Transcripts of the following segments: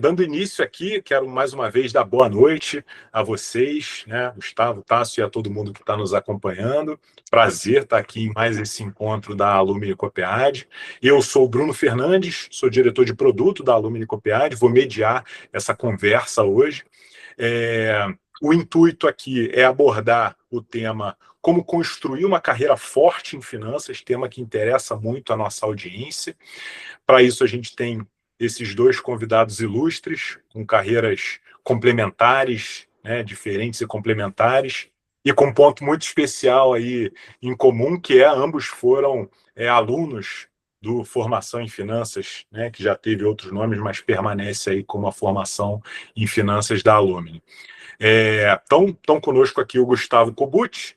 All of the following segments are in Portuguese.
Dando início aqui, quero mais uma vez dar boa noite a vocês, né, Gustavo, Tássio e a todo mundo que está nos acompanhando. Prazer estar aqui em mais esse encontro da Alumni Copiad. Eu sou o Bruno Fernandes, sou diretor de produto da Alumni Copiad, vou mediar essa conversa hoje. O intuito aqui é abordar o tema como construir uma carreira forte em finanças, tema que interessa muito a nossa audiência. Para isso, a gente tem esses dois convidados ilustres, com carreiras complementares, né, diferentes e complementares, e com um ponto muito especial aí em comum, que ambos foram alunos do Formação em Finanças, né, que já teve outros nomes, mas permanece aí como a Formação em Finanças da Alumni. Estão conosco aqui o Gustavo Kobuth,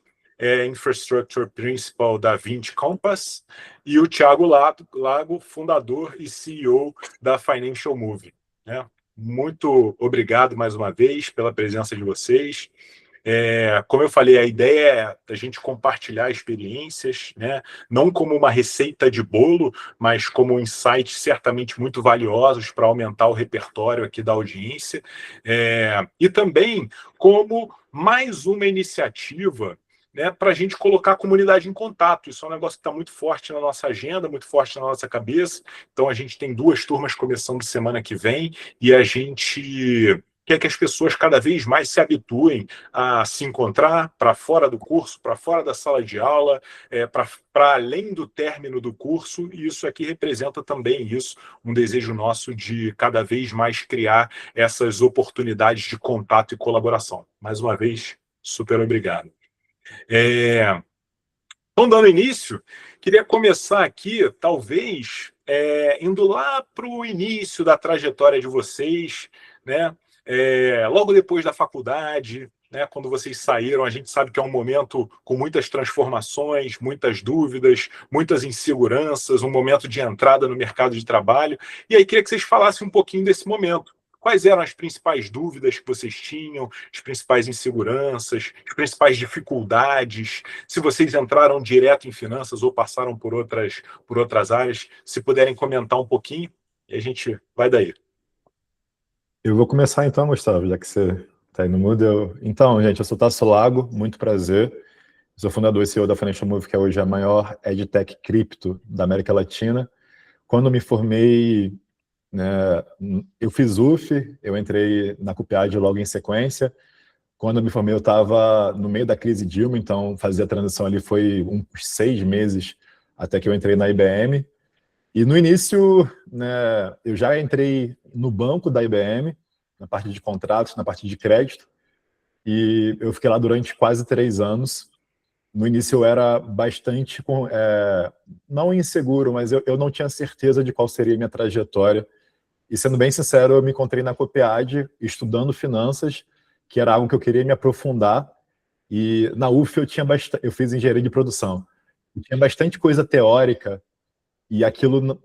Infrastructure Principal da Vinci Compass, e o Thiago Lago, fundador e CEO da Financial Move. Né? Muito obrigado mais uma vez pela presença de vocês. Como eu falei, a ideia é a gente compartilhar experiências, né? Não como uma receita de bolo, mas como insights certamente muito valiosos para aumentar o repertório aqui da audiência, e também como mais uma iniciativa, né, para a gente colocar a comunidade em contato. Isso é um negócio que está muito forte na nossa agenda, muito forte na nossa cabeça. Então, a gente tem 2 turmas começando semana que vem e a gente quer que as pessoas cada vez mais se habituem a se encontrar para fora do curso, para fora da sala de aula, para além do término do curso, e isso aqui representa também isso, um desejo nosso de cada vez mais criar essas oportunidades de contato e colaboração. Mais uma vez, super obrigado. Então, dando início, queria começar aqui, talvez, indo lá para o início da trajetória de vocês, né? Logo depois da faculdade, né? Quando vocês saíram, a gente sabe que é um momento com muitas transformações, muitas dúvidas, muitas inseguranças, um momento de entrada no mercado de trabalho. E aí, queria que vocês falassem um pouquinho desse momento. Quais eram as principais dúvidas que vocês tinham, as principais inseguranças, as principais dificuldades? Se vocês entraram direto em finanças ou passaram por outras áreas, se puderem comentar um pouquinho, e a gente vai daí. Eu vou começar então, Gustavo, já que você está aí no Moodle. Então, gente, eu sou Tássio Lago, muito prazer. Eu sou fundador e CEO da Financial Move, que é hoje a maior EdTech cripto da América Latina. Quando me formei, né, eu fiz UF, eu entrei na Copiad logo em sequência. Quando eu me formei, eu estava no meio da crise Dilma, então fazer a transição ali foi uns 6 meses até que eu entrei na IBM. E no início, né, eu já entrei no banco da IBM, na parte de contratos, na parte de crédito, e eu fiquei lá durante quase 3 anos. No início eu era bastante, não inseguro, mas eu não tinha certeza de qual seria a minha trajetória. E sendo bem sincero, eu me encontrei na Copiad estudando finanças, que era algo que eu queria me aprofundar. E na UF eu fiz engenharia de produção. E tinha bastante coisa teórica e aquilo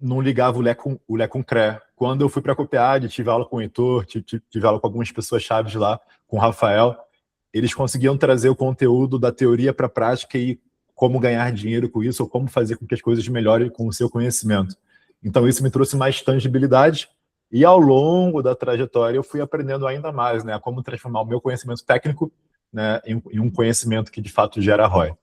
não ligava o Lé com o CRE. Quando eu fui para a Copiad, tive aula com o Heitor, tive aula com algumas pessoas chaves lá, com o Rafael, eles conseguiam trazer o conteúdo da teoria para a prática e como ganhar dinheiro com isso, ou como fazer com que as coisas melhorem com o seu conhecimento. Então isso me trouxe mais tangibilidade, e ao longo da trajetória eu fui aprendendo ainda mais, né, como transformar o meu conhecimento técnico, né, em um conhecimento que de fato gera ROI.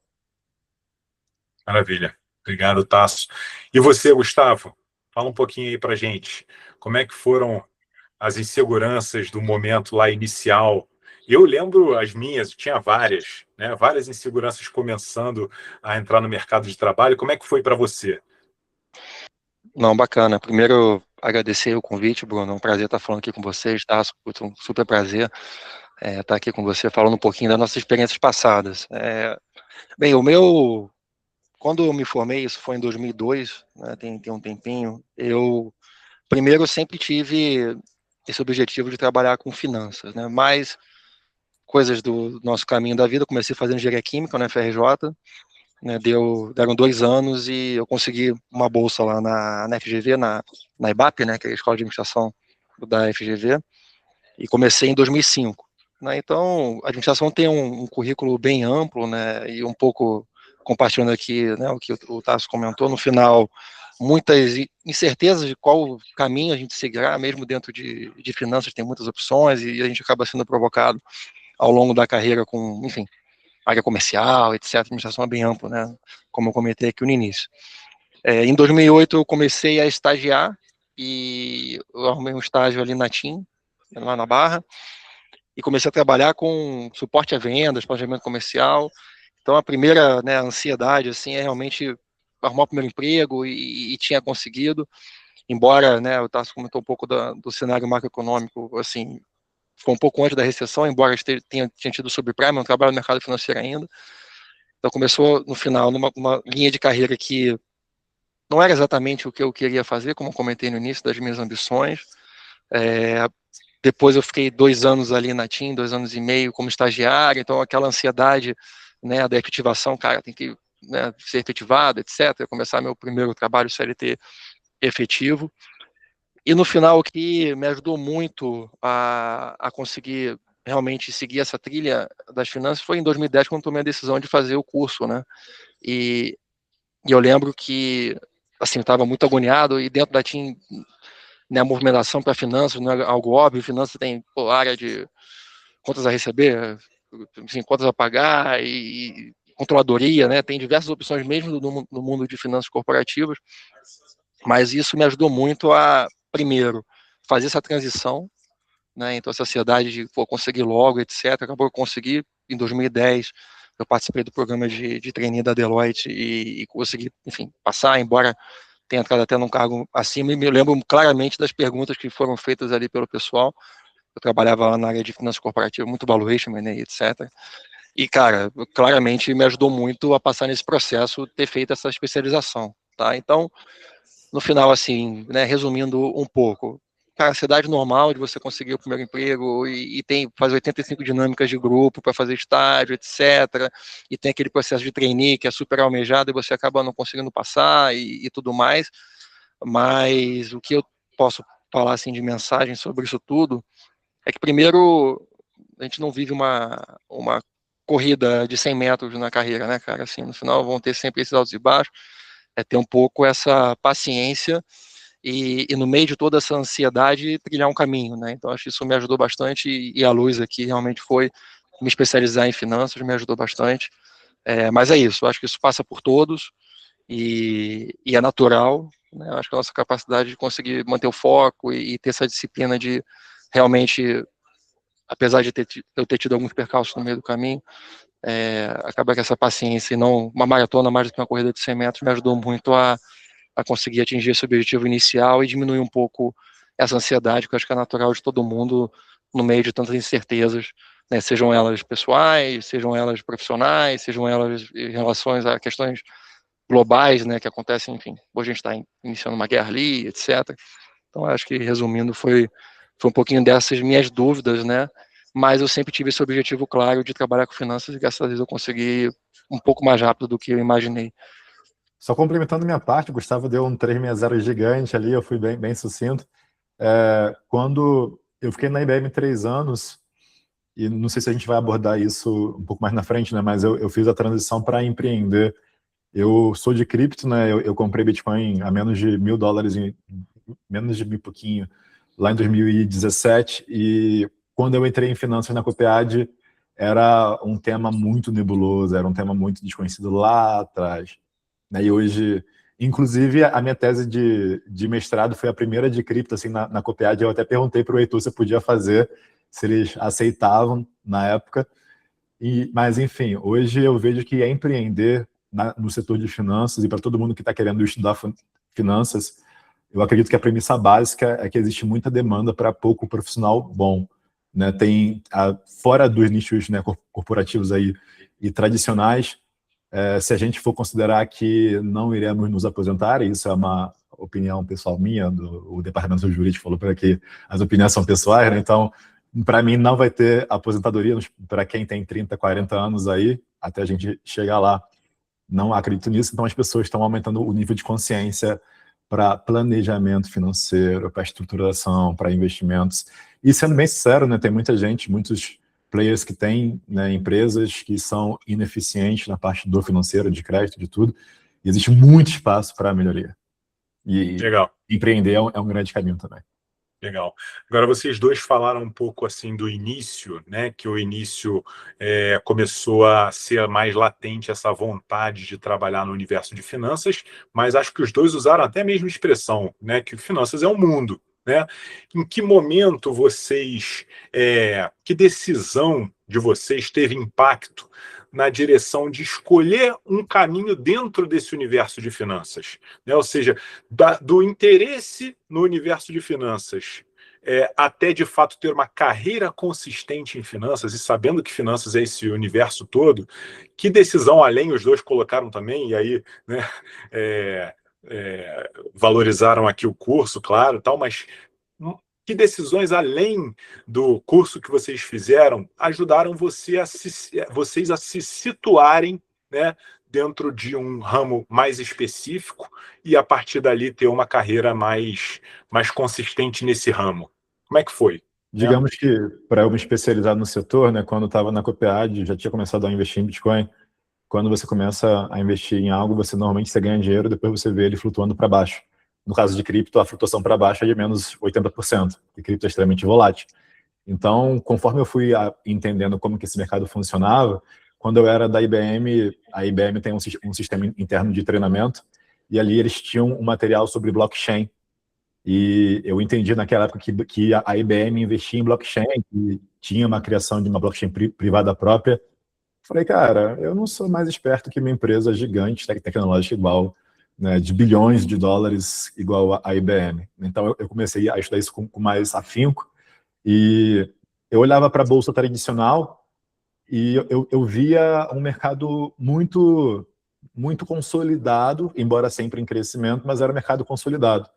Maravilha. Obrigado, Tássio. E você, Gustavo? Fala um pouquinho aí para a gente. Como é que foram as inseguranças do momento lá inicial? Eu lembro as minhas, tinha várias, né? Várias inseguranças começando a entrar no mercado de trabalho. Como é que foi para você? Não, bacana. Primeiro, agradecer o convite, Bruno. É um prazer estar falando aqui com vocês, tá? Um super prazer estar aqui com você, falando um pouquinho das nossas experiências passadas. Bem, quando eu me formei, isso foi em 2002, né, tem um tempinho, eu primeiro sempre tive esse objetivo de trabalhar com finanças, né? Mas coisas do nosso caminho da vida, comecei fazendo engenharia química na FRJ, né, deram 2 anos e eu consegui uma bolsa lá na FGV, na IBAP, né, que é a Escola de Administração da FGV, e comecei em 2005. Né, então, a administração tem um currículo bem amplo, né, e um pouco compartilhando aqui, né, o que o Tássio comentou, no final muitas incertezas de qual caminho a gente seguirá, mesmo dentro de finanças tem muitas opções, e a gente acaba sendo provocado ao longo da carreira com, enfim, área comercial, etc. A administração é bem ampla, né? Como eu comentei aqui no início. Em 2008 eu comecei a estagiar, e eu arrumei um estágio ali na TIM, lá na Barra, e comecei a trabalhar com suporte a vendas, planejamento comercial. Então a primeira, né, ansiedade assim é realmente arrumar o primeiro emprego, e tinha conseguido, embora, né, o Tasso comentou um pouco do cenário macroeconômico, assim, foi um pouco antes da recessão, embora tinha tido subprime, não trabalho no mercado financeiro ainda. Então começou no final numa linha de carreira que não era exatamente o que eu queria fazer, como eu comentei no início das minhas ambições. Depois eu fiquei 2 anos ali na TIM, 2 anos e meio como estagiário, então aquela ansiedade, né, da efetivação, cara, tem que, né, ser efetivado, etc. Começar meu primeiro trabalho CLT efetivo. E no final, o que me ajudou muito a conseguir realmente seguir essa trilha das finanças foi em 2010, quando tomei a decisão de fazer o curso, né? E eu lembro que, assim, eu estava muito agoniado, e dentro da TIM, né, a movimentação para finanças não é algo óbvio. Finanças tem, pô, área de contas a receber, enfim, contas a pagar, e controladoria, né? Tem diversas opções mesmo no mundo de finanças corporativas, mas isso me ajudou muito a, primeiro, fazer essa transição, né? Então, essa ansiedade de, pô, conseguir logo, etc. Acabou eu consegui. Em 2010, eu participei do programa de trainee da Deloitte, e consegui, enfim, passar, embora tenha entrado até num cargo acima, e me lembro claramente das perguntas que foram feitas ali pelo pessoal. Eu trabalhava lá na área de finanças corporativas, muito valuation, né, etc. E, cara, claramente me ajudou muito a passar nesse processo, ter feito essa especialização, tá? Então, no final, assim, né, resumindo um pouco, cara, ansiedade normal de você conseguir o primeiro emprego, e faz 85 dinâmicas de grupo para fazer estágio, etc. E tem aquele processo de trainee que é super almejado, e você acaba não conseguindo passar, e tudo mais. Mas o que eu posso falar, assim, de mensagem sobre isso tudo é que, primeiro, a gente não vive uma corrida de 100 metros na carreira, né, cara? Assim, no final vão ter sempre esses altos e baixos. É ter um pouco essa paciência, e no meio de toda essa ansiedade, trilhar um caminho, né? Então, acho que isso me ajudou bastante, e a luz aqui realmente foi me especializar em finanças, me ajudou bastante. Mas é isso, acho que isso passa por todos, e é natural, né? Acho que a nossa capacidade de conseguir manter o foco, e ter essa disciplina de realmente, apesar de eu ter tido alguns percalços no meio do caminho, acaba que essa paciência, e não uma maratona mais do que uma corrida de 100 metros, me ajudou muito a conseguir atingir esse objetivo inicial, e diminuir um pouco essa ansiedade, que eu acho que é natural de todo mundo no meio de tantas incertezas, né, sejam elas pessoais, sejam elas profissionais, sejam elas em relações a questões globais, né, que acontecem, enfim, hoje a gente está iniciando uma guerra ali, etc. Então, acho que, resumindo, foi um pouquinho dessas minhas dúvidas, né, mas eu sempre tive esse objetivo claro de trabalhar com finanças, e graças a Deus eu consegui um pouco mais rápido do que eu imaginei. Só complementando minha parte, o Gustavo deu um 360 gigante ali, eu fui bem sucinto. Quando eu fiquei na IBM 3 anos, e não sei se a gente vai abordar isso um pouco mais na frente, né, mas eu fiz a transição para empreender. Eu sou de cripto, né, eu comprei Bitcoin a menos de $1.000, menos de mil pouquinho, lá em 2017, e quando eu entrei em finanças na Copiad, era um tema muito nebuloso, era um tema muito desconhecido lá atrás. Né? E hoje, inclusive, a minha tese de mestrado foi a primeira de cripto, assim, na Copiad. Eu até perguntei para o Heitor se eu podia fazer, se eles aceitavam na época. Mas, enfim, hoje eu vejo que empreender no setor de finanças, e para todo mundo que está querendo estudar finanças, eu acredito que a premissa básica é que existe muita demanda para pouco profissional bom. Né? Fora dos nichos, né, corporativos aí, e tradicionais, se a gente for considerar que não iremos nos aposentar, e isso é uma opinião pessoal minha, o departamento jurídico falou para que as opiniões são pessoais, né? Então, para mim, não vai ter aposentadoria para quem tem 30, 40 anos aí, até a gente chegar lá. Não acredito nisso, então as pessoas estão aumentando o nível de consciência para planejamento financeiro, para estruturação, para investimentos. E sendo bem sincero, né, tem muita gente, muitos players que têm, né, empresas que são ineficientes na parte do financeiro, de crédito, de tudo, e existe muito espaço para melhoria. E Legal. empreender é um grande caminho também. Legal. Agora, vocês dois falaram um pouco assim do início, né? Que o início começou a ser mais latente essa vontade de trabalhar no universo de finanças, mas acho que os dois usaram até a mesma expressão, né? Que finanças é um mundo, né? Em que momento vocês, que decisão de vocês teve impacto na direção de escolher um caminho dentro desse universo de finanças, né? Ou seja, do interesse no universo de finanças até de fato ter uma carreira consistente em finanças e sabendo que finanças é esse universo todo, que decisão além os dois colocaram também, e aí, né, valorizaram aqui o curso, claro, tal, mas que decisões além do curso que vocês fizeram ajudaram vocês a se situarem, né, dentro de um ramo mais específico e a partir dali ter uma carreira mais consistente nesse ramo? Como é que foi? Digamos que para eu me especializar no setor, né, quando eu estava na Copiad, já tinha começado a investir em Bitcoin. Quando você começa a investir em algo, você ganha dinheiro, depois você vê ele flutuando para baixo. No caso de cripto, a flutuação para baixo é de menos 80%, e cripto é extremamente volátil. Então, conforme eu fui entendendo como que esse mercado funcionava, quando eu era da IBM, a IBM tem um sistema interno de treinamento, e ali eles tinham um material sobre blockchain. E eu entendi naquela época que a IBM investia em blockchain, que tinha uma criação de uma blockchain privada própria. Falei, cara, eu não sou mais esperto que uma empresa gigante tecnológica igual, né, de bilhões de dólares igual a IBM. Então eu comecei a estudar isso com mais afinco e eu olhava para a bolsa tradicional e eu via um mercado muito consolidado, embora sempre em crescimento, mas era um mercado consolidado.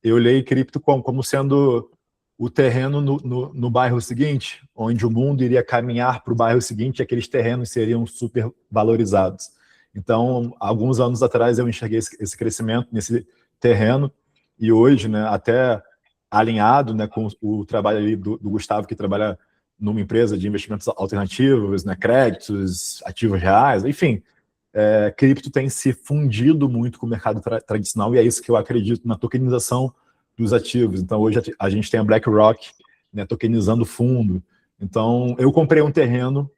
Eu olhei cripto como sendo o terreno no bairro seguinte, onde o mundo iria caminhar para o bairro seguinte e aqueles terrenos seriam super valorizados. Então, alguns anos atrás, eu enxerguei esse crescimento nesse terreno e hoje, né, até alinhado, né, com o trabalho ali do Gustavo, que trabalha numa empresa de investimentos alternativos, né, créditos, ativos reais, enfim, cripto tem se fundido muito com o mercado tradicional e é isso que eu acredito na tokenização dos ativos. Então, hoje a gente tem a BlackRock, né, tokenizando fundo. Então, eu comprei um terreno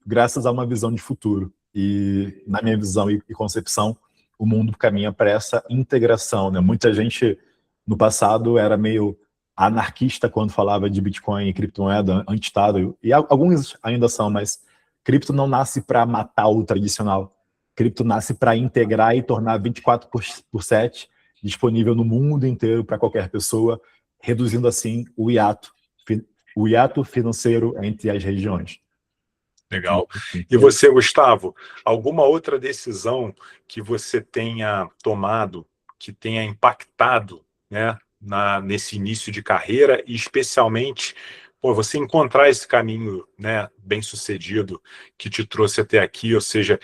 graças a uma visão de futuro. E, na minha visão e concepção, o mundo caminha para essa integração, né? Muita gente, no passado, era meio anarquista quando falava de Bitcoin e criptomoeda, anti-Estado. E alguns ainda são, mas cripto não nasce para matar o tradicional. Cripto nasce para integrar e tornar 24/7 disponível no mundo inteiro para qualquer pessoa, reduzindo assim o hiato financeiro entre as regiões. Legal. E você, Gustavo, alguma outra decisão que você tenha tomado que tenha impactado, né, nesse início de carreira e especialmente você encontrar esse caminho, né, bem sucedido que te trouxe até aqui, ou seja,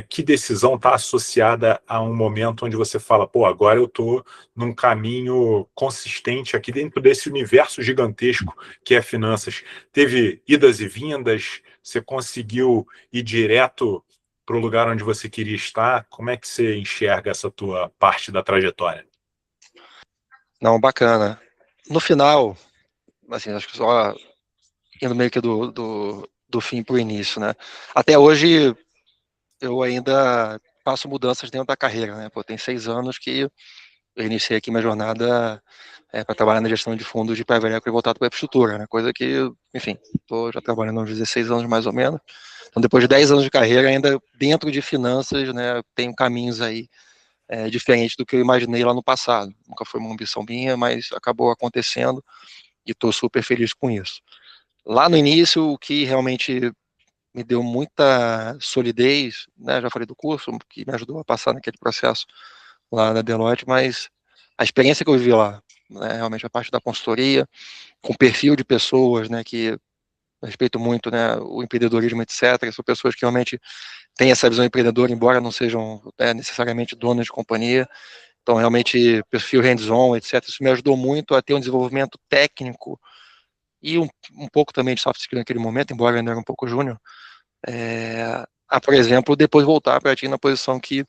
que decisão está associada a um momento onde você fala, agora eu estou num caminho consistente aqui dentro desse universo gigantesco que é finanças. Teve idas e vindas, você conseguiu ir direto para o lugar onde você queria estar? Como é que você enxerga essa tua parte da trajetória? Não, bacana. No final, assim, acho que só indo meio que do fim para o início, né? Até hoje, eu ainda faço mudanças dentro da carreira, né? Tem 6 anos que eu iniciei aqui minha jornada para trabalhar na gestão de fundos de private equity voltado para a infraestrutura, né? Coisa que, enfim, estou já trabalhando há uns 16 anos mais ou menos. Então, depois de 10 anos de carreira, ainda dentro de finanças, né, tenho caminhos aí diferentes do que eu imaginei lá no passado. Nunca foi uma ambição minha, mas acabou acontecendo e estou super feliz com isso. Lá no início, o que realmente me deu muita solidez, né, já falei do curso, que me ajudou a passar naquele processo lá na Deloitte, mas a experiência que eu vivi lá, né, realmente a parte da consultoria, com perfil de pessoas, né, que respeito muito, né, o empreendedorismo, etc. São pessoas que realmente têm essa visão empreendedora, embora não sejam necessariamente donas de companhia. Então, realmente, perfil hands-on, etc. Isso me ajudou muito a ter um desenvolvimento técnico e um pouco também de soft skill naquele momento, embora eu ainda era um pouco júnior, por exemplo, depois voltar para ti na posição que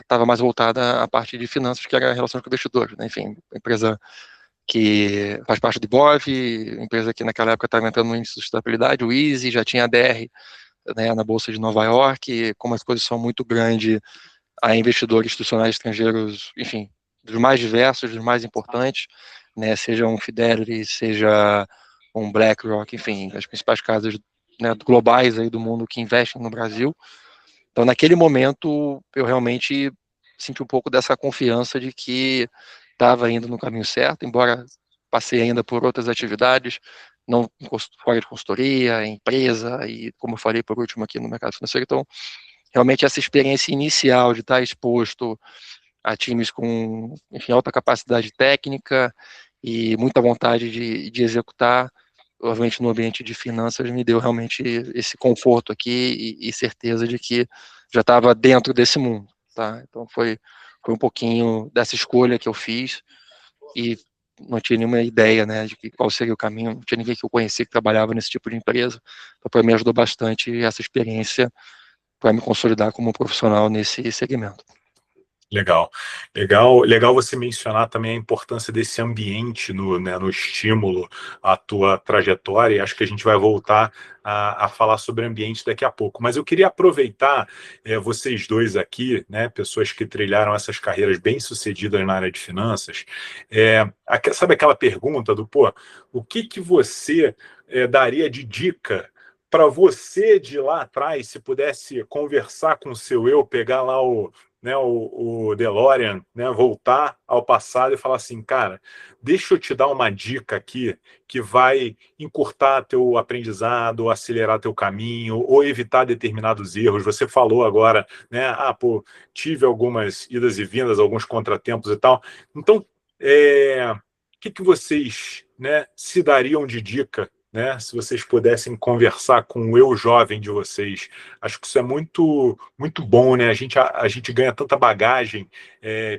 estava mais voltada à parte de finanças, que era relações com investidores, né? Enfim, empresa que faz parte do Ibov, empresa que naquela época estava entrando no índice de sustentabilidade, o Easy, já tinha a DR, né, na Bolsa de Nova York, com uma exposição muito grande a investidores institucionais estrangeiros, enfim, dos mais diversos, dos mais importantes, né, seja um Fidelity, seja um BlackRock, enfim, as principais casas, né, globais aí do mundo que investem no Brasil. Então, naquele momento, eu realmente senti um pouco dessa confiança de que estava indo no caminho certo, embora passei ainda por outras atividades, não fora de consultoria, empresa e, como eu falei por último aqui no mercado financeiro. Então, realmente essa experiência inicial de estar exposto a times com, enfim, alta capacidade técnica e muita vontade de executar, obviamente no ambiente de finanças, me deu realmente esse conforto aqui e certeza de que já estava dentro desse mundo, tá? Então foi um pouquinho dessa escolha que eu fiz e não tinha nenhuma ideia, né, de qual seria o caminho, não tinha ninguém que eu conhecia que trabalhava nesse tipo de empresa, então para mim ajudou bastante essa experiência para me consolidar como profissional nesse segmento. Legal, legal você mencionar também a importância desse ambiente no estímulo à tua trajetória, e acho que a gente vai voltar a falar sobre ambiente daqui a pouco. Mas eu queria aproveitar vocês dois aqui, né, pessoas que trilharam essas carreiras bem-sucedidas na área de finanças, sabe aquela pergunta do, o que você daria de dica para você de lá atrás, se pudesse conversar com o seu eu, pegar lá o DeLorean, né, voltar ao passado e falar assim, cara, deixa eu te dar uma dica aqui que vai encurtar teu aprendizado, acelerar teu caminho, ou evitar determinados erros. Você falou agora, né, tive algumas idas e vindas, alguns contratempos e tal. Então, o que vocês, né, se dariam de dica, né, se vocês pudessem conversar com o eu jovem de vocês? Acho que isso é muito, muito bom, né? A gente ganha tanta bagagem,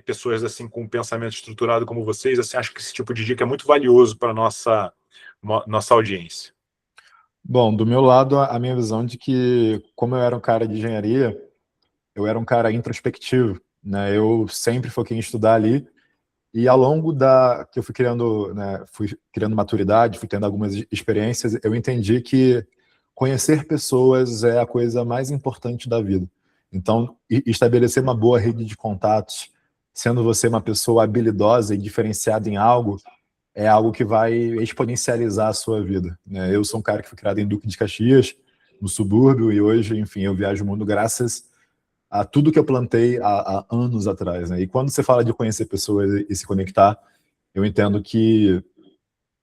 pessoas assim com um pensamento estruturado como vocês. Assim, acho que esse tipo de dica é muito valioso para nossa audiência. Bom, do meu lado, a minha visão de que, como eu era um cara de engenharia, eu era um cara introspectivo, né? Eu sempre foquei em estudar ali. E ao longo que eu fui criando, né, maturidade, fui tendo algumas experiências, eu entendi que conhecer pessoas é a coisa mais importante da vida. Então, estabelecer uma boa rede de contatos, sendo você uma pessoa habilidosa e diferenciada em algo, é algo que vai exponencializar a sua vida, né? Eu sou um cara que foi criado em Duque de Caxias, no subúrbio, e hoje, enfim, eu viajo o mundo graças a tudo que eu plantei há anos atrás, né? E quando você fala de conhecer pessoas e se conectar, eu entendo que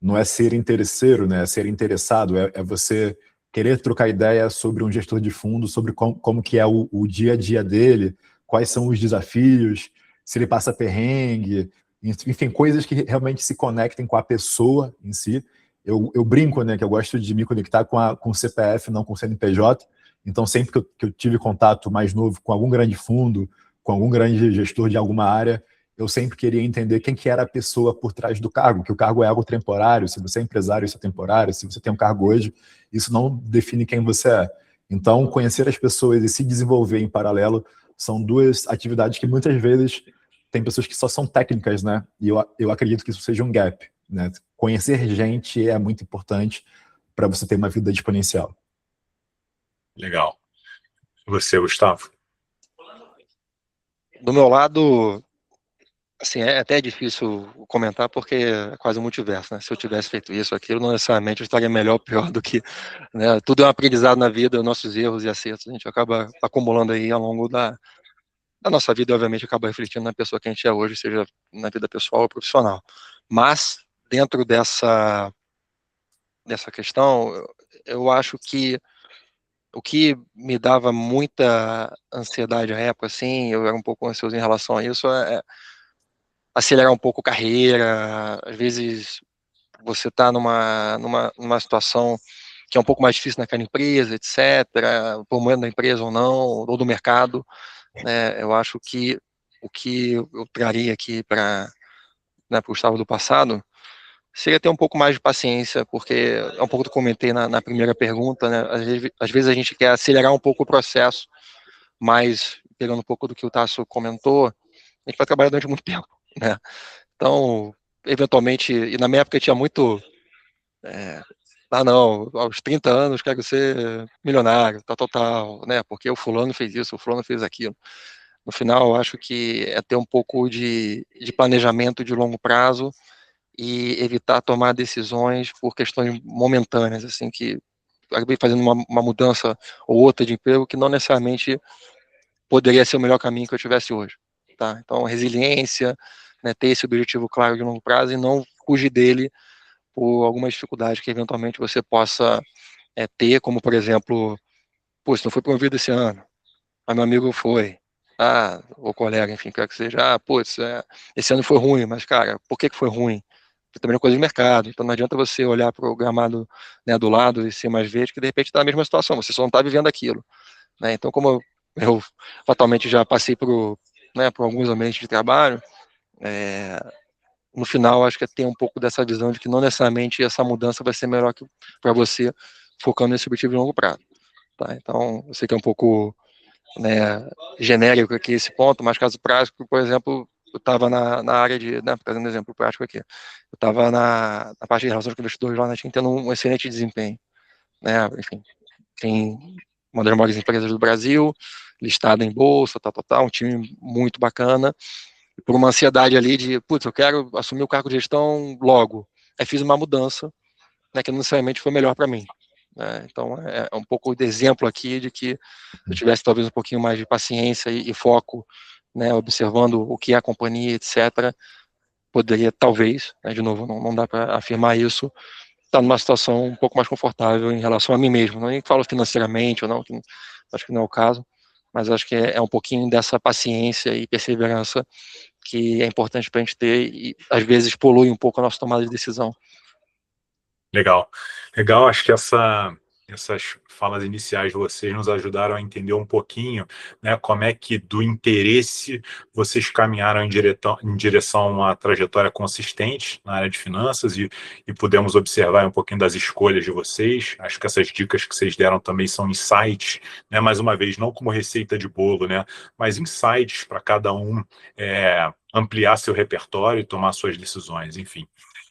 não é ser interesseiro, né? É ser interessado, é você querer trocar ideia sobre um gestor de fundo, sobre como que é o dia a dia dele, quais são os desafios, se ele passa perrengue, enfim, coisas que realmente se conectem com a pessoa em si. Eu brinco, né, que eu gosto de me conectar com o CPF, não com o CNPJ. Então, sempre que eu tive contato mais novo com algum grande fundo, com algum grande gestor de alguma área, eu sempre queria entender quem que era a pessoa por trás do cargo, que o cargo é algo temporário. Se você é empresário, isso é temporário. Se você tem um cargo hoje, isso não define quem você é. Então, conhecer as pessoas e se desenvolver em paralelo são duas atividades que muitas vezes tem pessoas que só são técnicas, né? E eu acredito que isso seja um gap, né? Conhecer gente é muito importante para você ter uma vida exponencial. Legal. E você, Gustavo? Do meu lado, assim, é até difícil comentar porque é quase um multiverso, né? Se eu tivesse feito isso, aquilo, não necessariamente eu estaria melhor ou pior do que, né? Tudo é um aprendizado na vida, nossos erros e acertos, a gente acaba acumulando aí ao longo da nossa vida, obviamente, acaba refletindo na pessoa que a gente é hoje, seja na vida pessoal ou profissional. Mas, dentro dessa questão, eu acho que o que me dava muita ansiedade à época, assim, eu era um pouco ansioso em relação a isso, é acelerar um pouco a carreira. Às vezes você está numa situação que é um pouco mais difícil naquela empresa, etc., por meio da empresa ou não, ou do mercado, né? Eu acho que o que eu traria aqui para, né, o Gustavo do passado seria ter um pouco mais de paciência, porque é um pouco que eu comentei na primeira pergunta, né? Às vezes a gente quer acelerar um pouco o processo, mas pegando um pouco do que o Tasso comentou, a gente vai trabalhar durante muito tempo, né? Então, eventualmente, e na minha época tinha muito, não, aos 30 anos quero ser milionário, tal, né? Porque o fulano fez isso, o fulano fez aquilo. No final, eu acho que é ter um pouco de planejamento de longo prazo e evitar tomar decisões por questões momentâneas, assim, que acabei fazendo uma mudança ou outra de emprego que não necessariamente poderia ser o melhor caminho que eu tivesse hoje, tá? Então, resiliência, né, ter esse objetivo claro de longo prazo e não fugir dele por algumas dificuldades que eventualmente você possa ter, como, por exemplo, pô, você não foi promovido esse ano, mas meu amigo foi, ou colega, enfim, quer que seja, putz, esse ano foi ruim, mas, cara, por que foi ruim? Porque também é coisa de mercado, então não adianta você olhar para o gramado, né, do lado e ser mais verde, que de repente está na mesma situação, você só não está vivendo aquilo, né? Então, como eu fatalmente já passei né, por alguns ambientes de trabalho, no final, acho que é ter um pouco dessa visão de que não necessariamente essa mudança vai ser melhor para você, focando nesse objetivo de longo prazo, tá? Então, eu sei que é um pouco, né, genérico aqui esse ponto, mas caso prático, por exemplo, eu estava na área de, né, trazendo um exemplo prático aqui, eu estava na parte de relações com investidores lá na TIM, tendo um excelente desempenho, né, enfim, tem uma das maiores empresas do Brasil, listada em bolsa, um time muito bacana, por uma ansiedade ali de, putz, eu quero assumir o cargo de gestão logo, aí fiz uma mudança, né, que não necessariamente foi melhor para mim, né? Então é um pouco de exemplo aqui de que se eu tivesse talvez um pouquinho mais de paciência e foco, né, observando o que é a companhia, etc., poderia talvez, né, de novo, não dá para afirmar isso, estar numa situação um pouco mais confortável em relação a mim mesmo. Não nem falo financeiramente ou não, que acho que não é o caso, mas acho que é um pouquinho dessa paciência e perseverança que é importante para a gente ter e às vezes polui um pouco a nossa tomada de decisão. Legal. Legal, acho que essas falas iniciais de vocês nos ajudaram a entender um pouquinho, né, como é que do interesse vocês caminharam em direção a uma trajetória consistente na área de finanças e pudemos observar um pouquinho das escolhas de vocês. Acho que essas dicas que vocês deram também são insights, né, mais uma vez, não como receita de bolo, né, mas insights para cada um ampliar seu repertório e tomar suas decisões, enfim.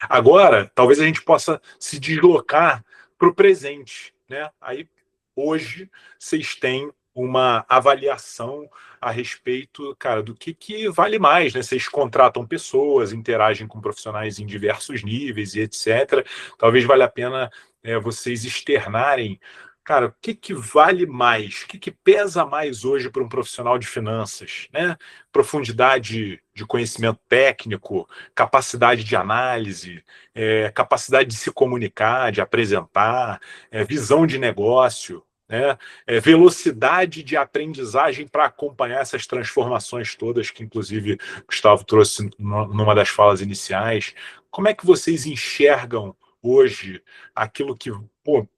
Agora, talvez a gente possa se deslocar para o presente, né? Aí, hoje, vocês têm uma avaliação a respeito, cara, do que vale mais, né? Vocês contratam pessoas, interagem com profissionais em diversos níveis e etc. Talvez valha a pena vocês externarem, cara, o que vale mais? O que pesa mais hoje para um profissional de finanças, né? Profundidade de conhecimento técnico, capacidade de análise, capacidade de se comunicar, de apresentar, visão de negócio, né? Velocidade de aprendizagem para acompanhar essas transformações todas que, inclusive, Gustavo trouxe numa das falas iniciais. Como é que vocês enxergam hoje aquilo que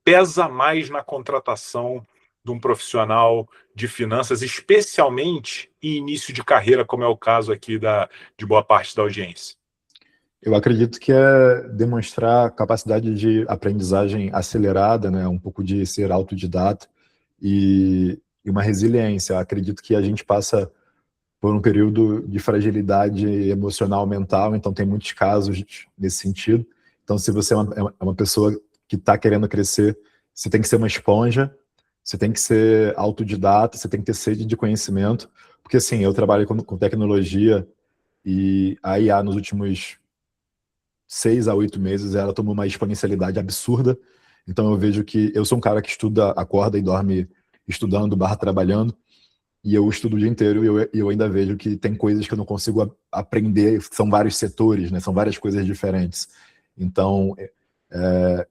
pesa mais na contratação de um profissional de finanças, especialmente em início de carreira, como é o caso aqui de boa parte da audiência? Eu acredito que é demonstrar capacidade de aprendizagem acelerada, né? Um pouco de ser autodidata e uma resiliência. Eu acredito que a gente passa por um período de fragilidade emocional, mental, então tem muitos casos nesse sentido. Então, se você é uma pessoa que está querendo crescer, você tem que ser uma esponja, você tem que ser autodidata, você tem que ter sede de conhecimento, porque assim, eu trabalho com tecnologia e a IA nos últimos 6 a 8 meses, ela tomou uma exponencialidade absurda. Então eu vejo que eu sou um cara que estuda, acorda e dorme estudando, trabalhando, e eu estudo o dia inteiro e eu ainda vejo que tem coisas que eu não consigo aprender, são vários setores, né? São várias coisas diferentes. Então,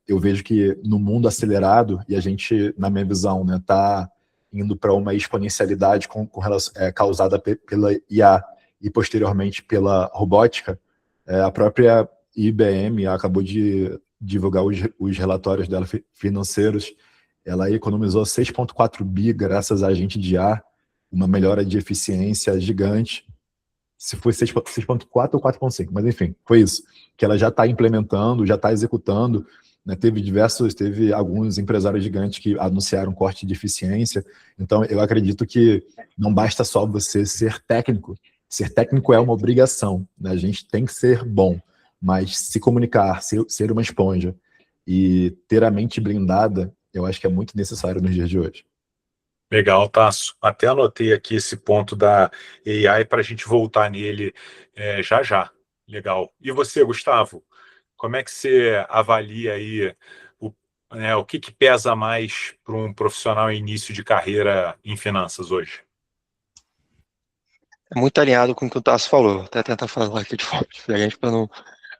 eu vejo que no mundo acelerado, e a gente, na minha visão, né, tá indo para uma exponencialidade causada pela IA e posteriormente pela robótica. A própria IBM acabou de divulgar os relatórios dela financeiros. Ela economizou 6,4 bi graças a agente de IA, uma melhora de eficiência gigante. Se foi 6,4 ou 4,5, mas enfim, foi isso. Que ela já está implementando, já está executando, né? Teve alguns empresários gigantes que anunciaram corte de eficiência. Então, eu acredito que não basta só você ser técnico. Ser técnico é uma obrigação, né? A gente tem que ser bom, mas se comunicar, ser uma esponja e ter a mente blindada, eu acho que é muito necessário nos dias de hoje. Legal, Tasso. Até anotei aqui esse ponto da AI para a gente voltar nele já já. Legal. E você, Gustavo? Como é que você avalia aí o que pesa mais para um profissional em início de carreira em finanças hoje? É muito alinhado com o que o Tasso falou. Até tentar falar aqui de forma diferente para não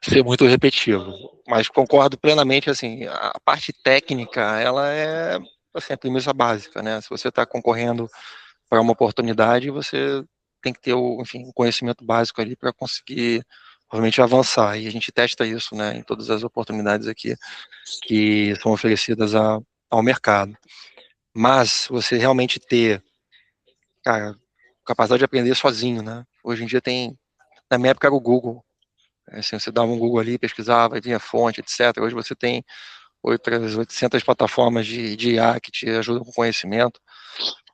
ser muito repetitivo. Mas concordo plenamente, assim, a parte técnica, ela é assim, a premissa básica, né? Se você está concorrendo para uma oportunidade, você tem que ter enfim, o conhecimento básico ali para conseguir, obviamente, avançar. E a gente testa isso, né, em todas as oportunidades aqui que são oferecidas ao mercado. Mas você realmente ter, cara, capacidade de aprender sozinho, né? Hoje em dia na minha época era o Google. Assim, você dava um Google ali, pesquisava, vinha fonte, etc. Hoje você tem outras 800 plataformas de IA que te ajudam com conhecimento.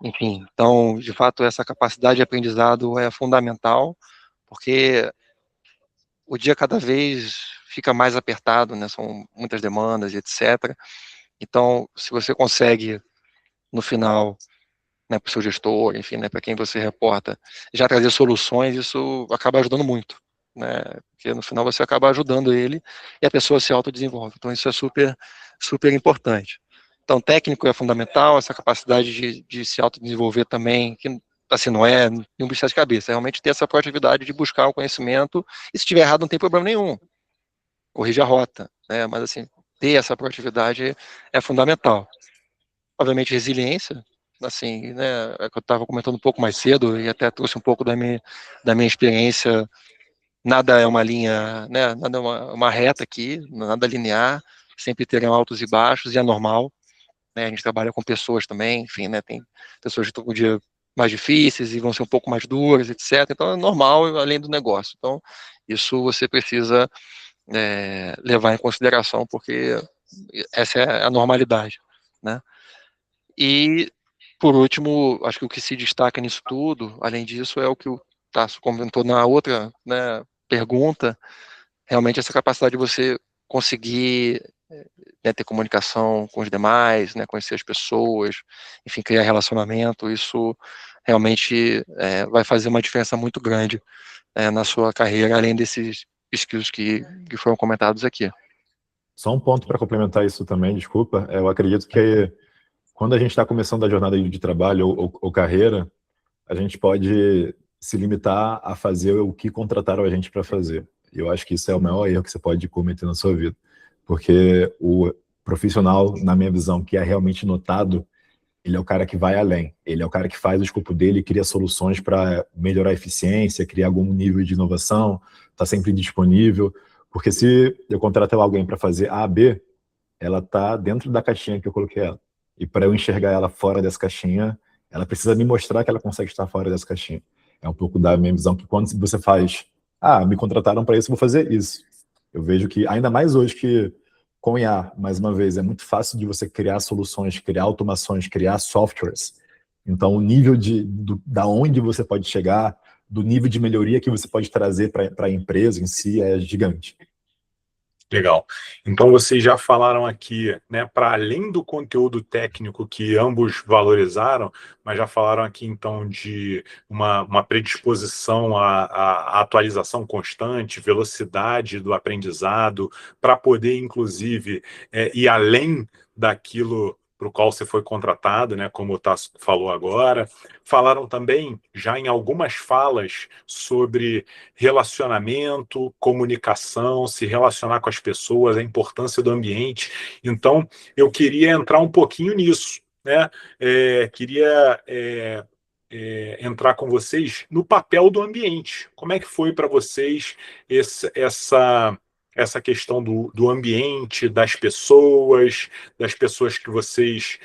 Enfim, então, de fato, essa capacidade de aprendizado é fundamental, porque o dia cada vez fica mais apertado, né? São muitas demandas e etc. Então, se você consegue, no final, né, para o seu gestor, enfim, né, para quem você reporta, já trazer soluções, isso acaba ajudando muito, né? Porque no final você acaba ajudando ele e a pessoa se autodesenvolve. Então, isso é super, super importante. Então, técnico é fundamental, essa capacidade de se autodesenvolver também, que assim, não é nenhum bicho de cabeça, é realmente ter essa proatividade de buscar o conhecimento, e se estiver errado não tem problema nenhum, corrige a rota, né? Mas assim, ter essa proatividade é fundamental. Obviamente, resiliência, assim, né, é que eu estava comentando um pouco mais cedo e até trouxe um pouco da minha experiência, nada é uma linha, né, nada é uma reta aqui, nada linear, sempre terão altos e baixos e é normal, né, a gente trabalha com pessoas também, enfim, né, tem pessoas que estão com o dia mais difíceis e vão ser um pouco mais duras, etc. Então é normal além do negócio. Então isso você precisa levar em consideração porque essa é a normalidade, né? E por último, acho que o que se destaca nisso tudo, além disso, é o que o Tasso comentou na outra, né, pergunta, realmente essa capacidade de você conseguir ter comunicação com os demais, né, conhecer as pessoas, enfim, criar relacionamento, isso realmente vai fazer uma diferença muito grande na sua carreira, além desses skills que foram comentados aqui. Só um ponto para complementar isso também, desculpa. Eu acredito que quando a gente está começando a jornada de trabalho ou carreira, a gente pode se limitar a fazer o que contrataram a gente para fazer. Eu acho que isso é o maior erro que você pode cometer na sua vida. Porque o profissional, na minha visão, que é realmente notado, ele é o cara que vai além. Ele é o cara que faz o escopo dele, cria soluções para melhorar a eficiência, criar algum nível de inovação, está sempre disponível. Porque se eu contratar alguém para fazer A, B, ela está dentro da caixinha que eu coloquei ela. E para eu enxergar ela fora dessa caixinha, ela precisa me mostrar que ela consegue estar fora dessa caixinha. É um pouco da minha visão que quando você faz, me contrataram para isso, vou fazer isso. Eu vejo que, ainda mais hoje que com IA, mais uma vez, é muito fácil de você criar soluções, criar automações, criar softwares. Então, o nível da onde você pode chegar, do nível de melhoria que você pode trazer para a empresa em si é gigante. Legal. Então, vocês já falaram aqui, né, para além do conteúdo técnico que ambos valorizaram, mas já falaram aqui, então, de uma predisposição à atualização constante, velocidade do aprendizado, para poder, inclusive, ir além daquilo para o qual você foi contratado, né, como o Tasso falou agora. Falaram também, já em algumas falas, sobre relacionamento, comunicação, se relacionar com as pessoas, a importância do ambiente. Então, eu queria entrar um pouquinho nisso, né? Queria entrar com vocês no papel do ambiente. Como é que foi para vocês essa questão do ambiente, das pessoas que vocês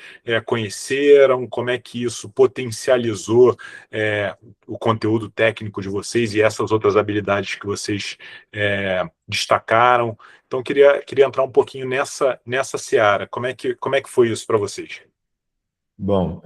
conheceram, como é que isso potencializou o conteúdo técnico de vocês e essas outras habilidades que vocês destacaram. Então, queria entrar um pouquinho nessa seara. Como é que foi isso para vocês? Bom,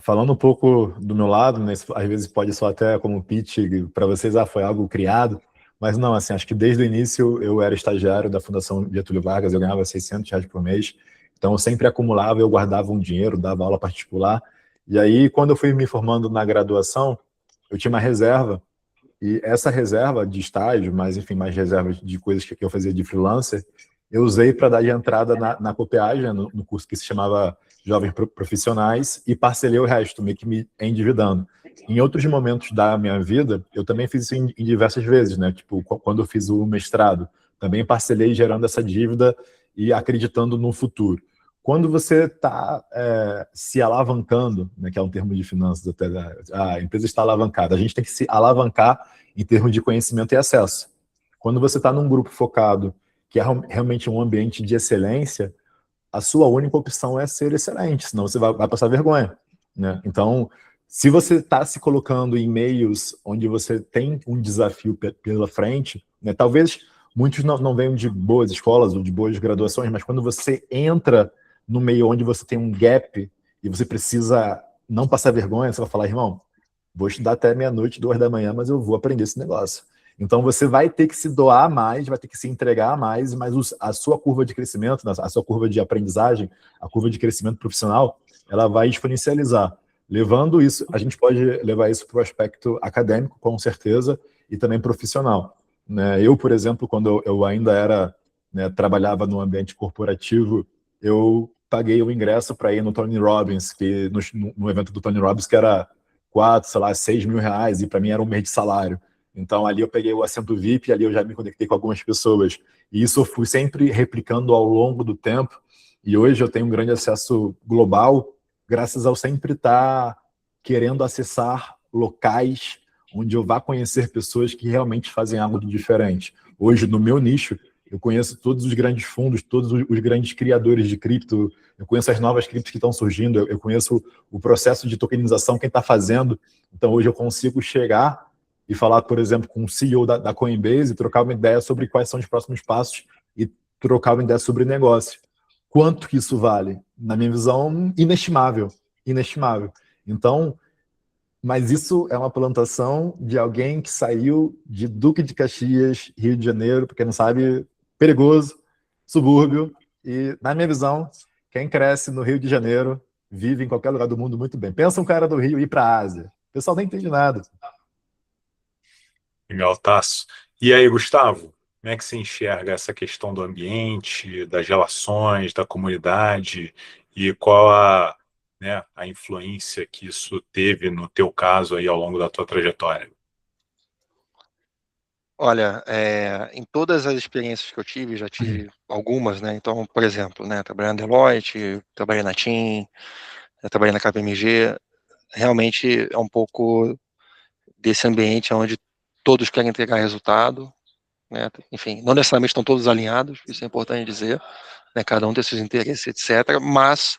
falando um pouco do meu lado, né, às vezes pode soar até como pitch para vocês, foi algo criado, mas não, assim, acho que desde o início eu era estagiário da Fundação Getúlio Vargas, eu ganhava R$ 600 por mês, então eu sempre acumulava, eu guardava um dinheiro, dava aula particular, e aí quando eu fui me formando na graduação, eu tinha uma reserva, e essa reserva de estágio, mas enfim, mais reserva de coisas que eu fazia de freelancer, eu usei para dar de entrada na Copiage, né, no curso que se chamava Jovens Profissionais, e parcelei o resto, meio que me endividando. Em outros momentos da minha vida, eu também fiz isso em diversas vezes, né? Tipo, quando eu fiz o mestrado, também parcelei gerando essa dívida e acreditando no futuro. Quando você está se alavancando, né, que é um termo de finanças, até, a empresa está alavancada, a gente tem que se alavancar em termos de conhecimento e acesso. Quando você está num grupo focado, que é realmente um ambiente de excelência, a sua única opção é ser excelente, senão você vai passar vergonha, né? Então, se você está se colocando em meios onde você tem um desafio pela frente, né, talvez muitos não venham de boas escolas ou de boas graduações, mas quando você entra no meio onde você tem um gap e você precisa não passar vergonha, você vai falar, irmão, vou estudar até meia-noite, 2 da manhã, mas eu vou aprender esse negócio. Então você vai ter que se doar mais, vai ter que se entregar mais, mas a sua curva de crescimento, a sua curva de aprendizagem, a curva de crescimento profissional, ela vai exponencializar. Levando isso, a gente pode levar isso para o aspecto acadêmico, com certeza, e também profissional. Né? Eu, por exemplo, quando eu ainda era, né, trabalhava no ambiente corporativo, eu paguei o ingresso para ir no Tony Robbins, que no evento do Tony Robbins, que era 4, sei lá, 6 mil reais, e para mim era um mês de salário. Então, ali eu peguei o assento VIP, ali eu já me conectei com algumas pessoas. E isso eu fui sempre replicando ao longo do tempo. E hoje eu tenho um grande acesso global, graças ao sempre estar querendo acessar locais onde eu vá conhecer pessoas que realmente fazem algo de diferente. Hoje, no meu nicho, eu conheço todos os grandes fundos, todos os grandes criadores de cripto, eu conheço as novas criptos que estão surgindo, eu conheço o processo de tokenização, quem está fazendo. Então, hoje eu consigo chegar e falar, por exemplo, com o CEO da Coinbase e trocar uma ideia sobre quais são os próximos passos e trocar uma ideia sobre negócio. Quanto que isso vale? Na minha visão, inestimável. Inestimável. Então, mas isso é uma plantação de alguém que saiu de Duque de Caxias, Rio de Janeiro, porque não sabe, perigoso, subúrbio, e, na minha visão, quem cresce no Rio de Janeiro vive em qualquer lugar do mundo muito bem. Pensa um cara do Rio ir para a Ásia. O pessoal nem entende nada. Legal, Tasso. E aí, Gustavo, como é que você enxerga essa questão do ambiente, das relações, da comunidade e qual a influência que isso teve no teu caso aí ao longo da tua trajetória? Olha, em todas as experiências que eu tive, já tive algumas, né? Então, por exemplo, né, trabalhei na Deloitte, trabalhei na TIM, trabalhei na KPMG, realmente é um pouco desse ambiente onde todos querem entregar resultado, né? Enfim, não necessariamente estão todos alinhados, isso é importante dizer, né? Cada um tem seus interesses, etc. Mas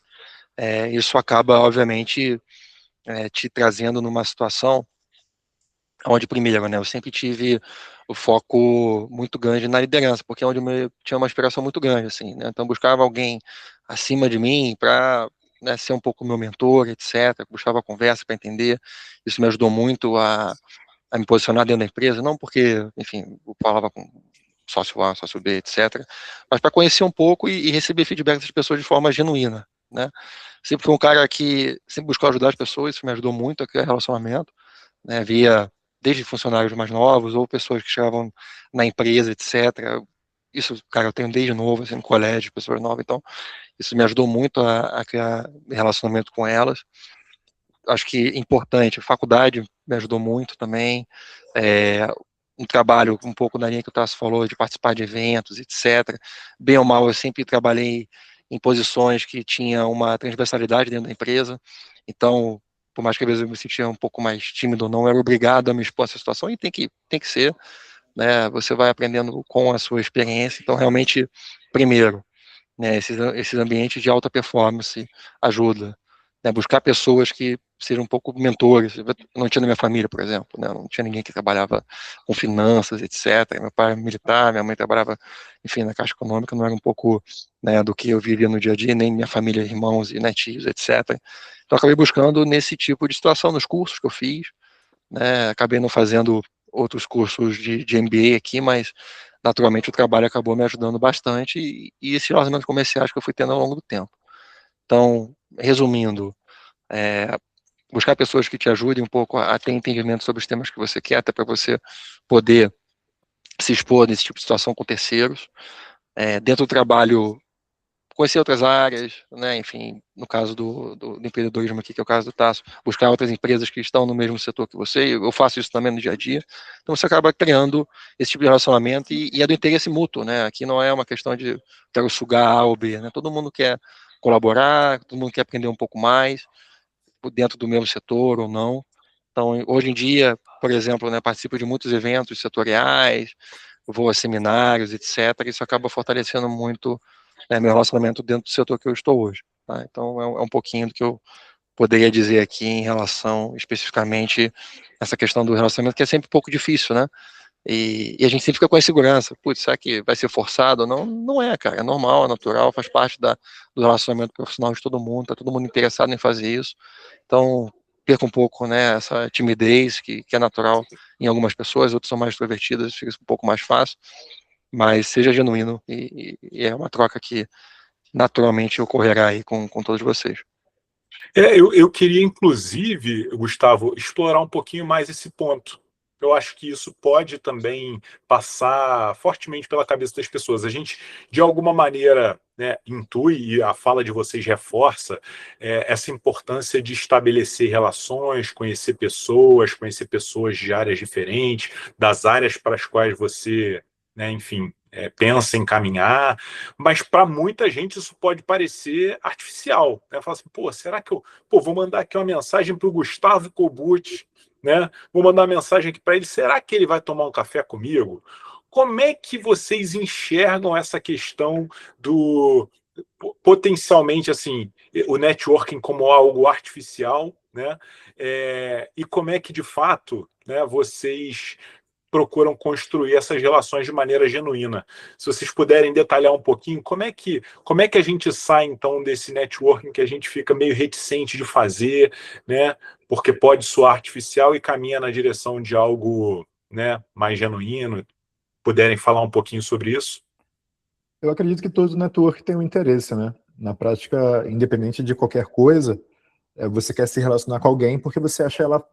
isso acaba, obviamente, te trazendo numa situação onde, primeiro, né, eu sempre tive o foco muito grande na liderança, porque é onde eu tinha uma aspiração muito grande, assim, né? Então, buscava alguém acima de mim para, né, ser um pouco meu mentor, etc. Buscava conversa para entender. Isso me ajudou muito a me posicionar dentro da empresa, não porque, enfim, eu falava com sócio A, sócio B, etc., mas para conhecer um pouco e receber feedback das pessoas de forma genuína, né? Sempre fui um cara que sempre buscou ajudar as pessoas, isso me ajudou muito a criar relacionamento, né? Via desde funcionários mais novos ou pessoas que chegavam na empresa, etc. Isso, cara, eu tenho desde novo, assim, no colégio, pessoas novas, então isso me ajudou muito a criar relacionamento com elas. Acho que importante, a faculdade me ajudou muito também, um trabalho um pouco na linha que o Tasso falou, de participar de eventos, etc. Bem ou mal, eu sempre trabalhei em posições que tinha uma transversalidade dentro da empresa, então, por mais que às vezes eu me sentia um pouco mais tímido ou não, eu era obrigado a me expor a essa situação, e tem que ser, né, você vai aprendendo com a sua experiência. Então, realmente, primeiro, né, esses ambientes de alta performance ajuda, né, buscar pessoas que sejam um pouco mentores. Eu não tinha na minha família, por exemplo, né, não tinha ninguém que trabalhava com finanças, etc. Meu pai é militar, minha mãe trabalhava, enfim, na Caixa Econômica, não era um pouco, né, do que eu viria no dia a dia, nem minha família, irmãos e netinhos, etc. Então, acabei buscando nesse tipo de situação nos cursos que eu fiz, né, acabei não fazendo outros cursos de MBA aqui, mas naturalmente o trabalho acabou me ajudando bastante e esses relacionamentos comerciais que eu fui tendo ao longo do tempo. Então, resumindo, buscar pessoas que te ajudem um pouco a ter entendimento sobre os temas que você quer, até para você poder se expor nesse tipo de situação com terceiros. Dentro do trabalho, conhecer outras áreas, né? Enfim, no caso do empreendedorismo aqui, que é o caso do Tasso, buscar outras empresas que estão no mesmo setor que você. Eu faço isso também no dia a dia. Então você acaba criando esse tipo de relacionamento e é do interesse mútuo, né? Aqui não é uma questão de quero sugar A ou B, né? Todo mundo quer colaborar, todo mundo quer aprender um pouco mais dentro do mesmo setor ou não. Então, hoje em dia, por exemplo, né, participo de muitos eventos setoriais, vou a seminários, etc. Isso acaba fortalecendo muito, né, meu relacionamento dentro do setor que eu estou hoje. Tá? Então, é um pouquinho do que eu poderia dizer aqui em relação, especificamente, essa questão do relacionamento, que é sempre um pouco difícil, né? E a gente sempre fica com a insegurança. Putz, será que vai ser forçado ou não? Não é, cara. É normal, é natural, faz parte do relacionamento profissional de todo mundo. Tá todo mundo interessado em fazer isso. Então, perca um pouco, né, essa timidez que é natural em algumas pessoas, outras são mais extrovertidas, fica um pouco mais fácil. Mas seja genuíno e é uma troca que naturalmente ocorrerá aí com todos vocês. Eu queria, inclusive, Gustavo, explorar um pouquinho mais esse ponto. Eu acho que isso pode também passar fortemente pela cabeça das pessoas. A gente, de alguma maneira, né, intui, e a fala de vocês reforça, essa importância de estabelecer relações, conhecer pessoas de áreas diferentes, das áreas para as quais você, né, enfim, pensa em caminhar, mas para muita gente isso pode parecer artificial, né? Fala assim, pô, será que eu vou mandar aqui uma mensagem para o Gustavo Kobuth, né? Vou mandar uma mensagem aqui para ele, será que ele vai tomar um café comigo? Como é que vocês enxergam essa questão do potencialmente assim o networking como algo artificial, né? E como é que de fato, né, vocês procuram construir essas relações de maneira genuína. Se vocês puderem detalhar um pouquinho, como é que a gente sai, então, desse networking que a gente fica meio reticente de fazer, né? Porque pode soar artificial e caminha na direção de algo, né, mais genuíno. Puderem falar um pouquinho sobre isso? Eu acredito que todo network tem um interesse, né? Na prática, independente de qualquer coisa, você quer se relacionar com alguém porque você acha ela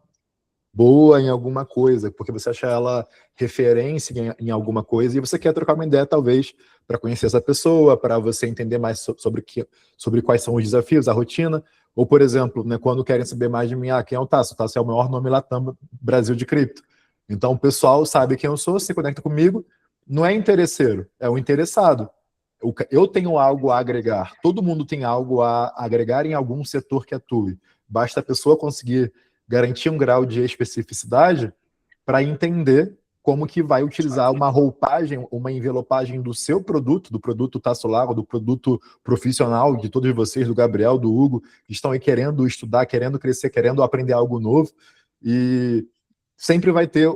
boa em alguma coisa, porque você acha ela referência em alguma coisa e você quer trocar uma ideia, talvez, para conhecer essa pessoa, para você entender mais sobre quais são os desafios, a rotina. Ou, por exemplo, né, quando querem saber mais de mim, quem é o Tasso? O Tasso é o maior nome Latam Brasil de cripto. Então, o pessoal sabe quem eu sou, se conecta comigo, não é interesseiro, é o interessado. Eu tenho algo a agregar, todo mundo tem algo a agregar em algum setor que atue. Basta a pessoa conseguir garantir um grau de especificidade para entender como que vai utilizar uma roupagem, uma envelopagem do seu produto, do produto Tasso Lago, do produto profissional de todos vocês, do Gabriel, do Hugo, que estão aí querendo estudar, querendo crescer, querendo aprender algo novo, e sempre vai ter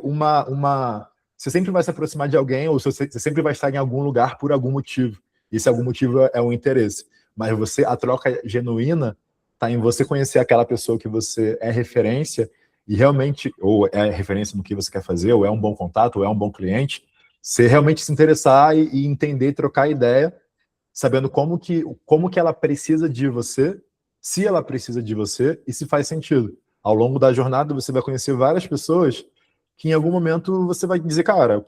você sempre vai se aproximar de alguém, ou você sempre vai estar em algum lugar por algum motivo. E se algum motivo é um interesse. Mas a troca genuína está em você conhecer aquela pessoa que você é referência e realmente, ou é referência no que você quer fazer, ou é um bom contato, ou é um bom cliente, você realmente se interessar e entender, trocar ideia, sabendo como que ela precisa de você, se ela precisa de você e se faz sentido. Ao longo da jornada, você vai conhecer várias pessoas que em algum momento você vai dizer, cara,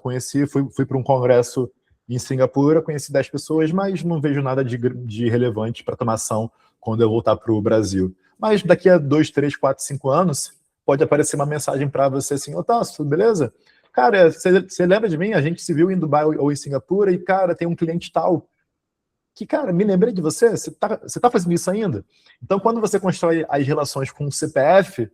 fui para um congresso em Singapura, conheci 10 pessoas, mas não vejo nada de relevante para tomar ação quando eu voltar para o Brasil. Mas daqui a 2, 3, 4, 5 anos, pode aparecer uma mensagem para você assim, ô Tasso, beleza? Cara, você lembra de mim? A gente se viu em Dubai ou em Singapura e, cara, tem um cliente tal que, cara, me lembrei de você, você tá fazendo isso ainda? Então, quando você constrói as relações com o CPF,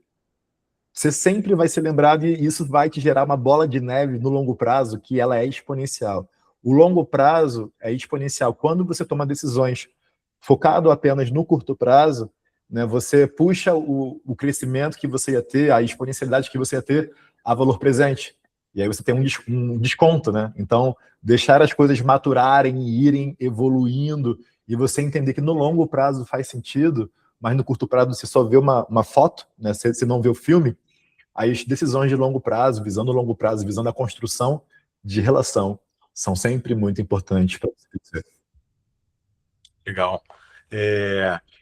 você sempre vai ser lembrado e isso vai te gerar uma bola de neve no longo prazo, que ela é exponencial. O longo prazo é exponencial. Quando você toma decisões focado apenas no curto prazo, né, você puxa o crescimento que você ia ter, a exponencialidade que você ia ter a valor presente. E aí você tem um desconto, né? Então, deixar as coisas maturarem e irem evoluindo e você entender que no longo prazo faz sentido, mas no curto prazo você só vê uma foto, né? Você não vê o filme, aí as decisões de longo prazo, visão do longo prazo, visão da construção de relação, são sempre muito importantes para você. Legal.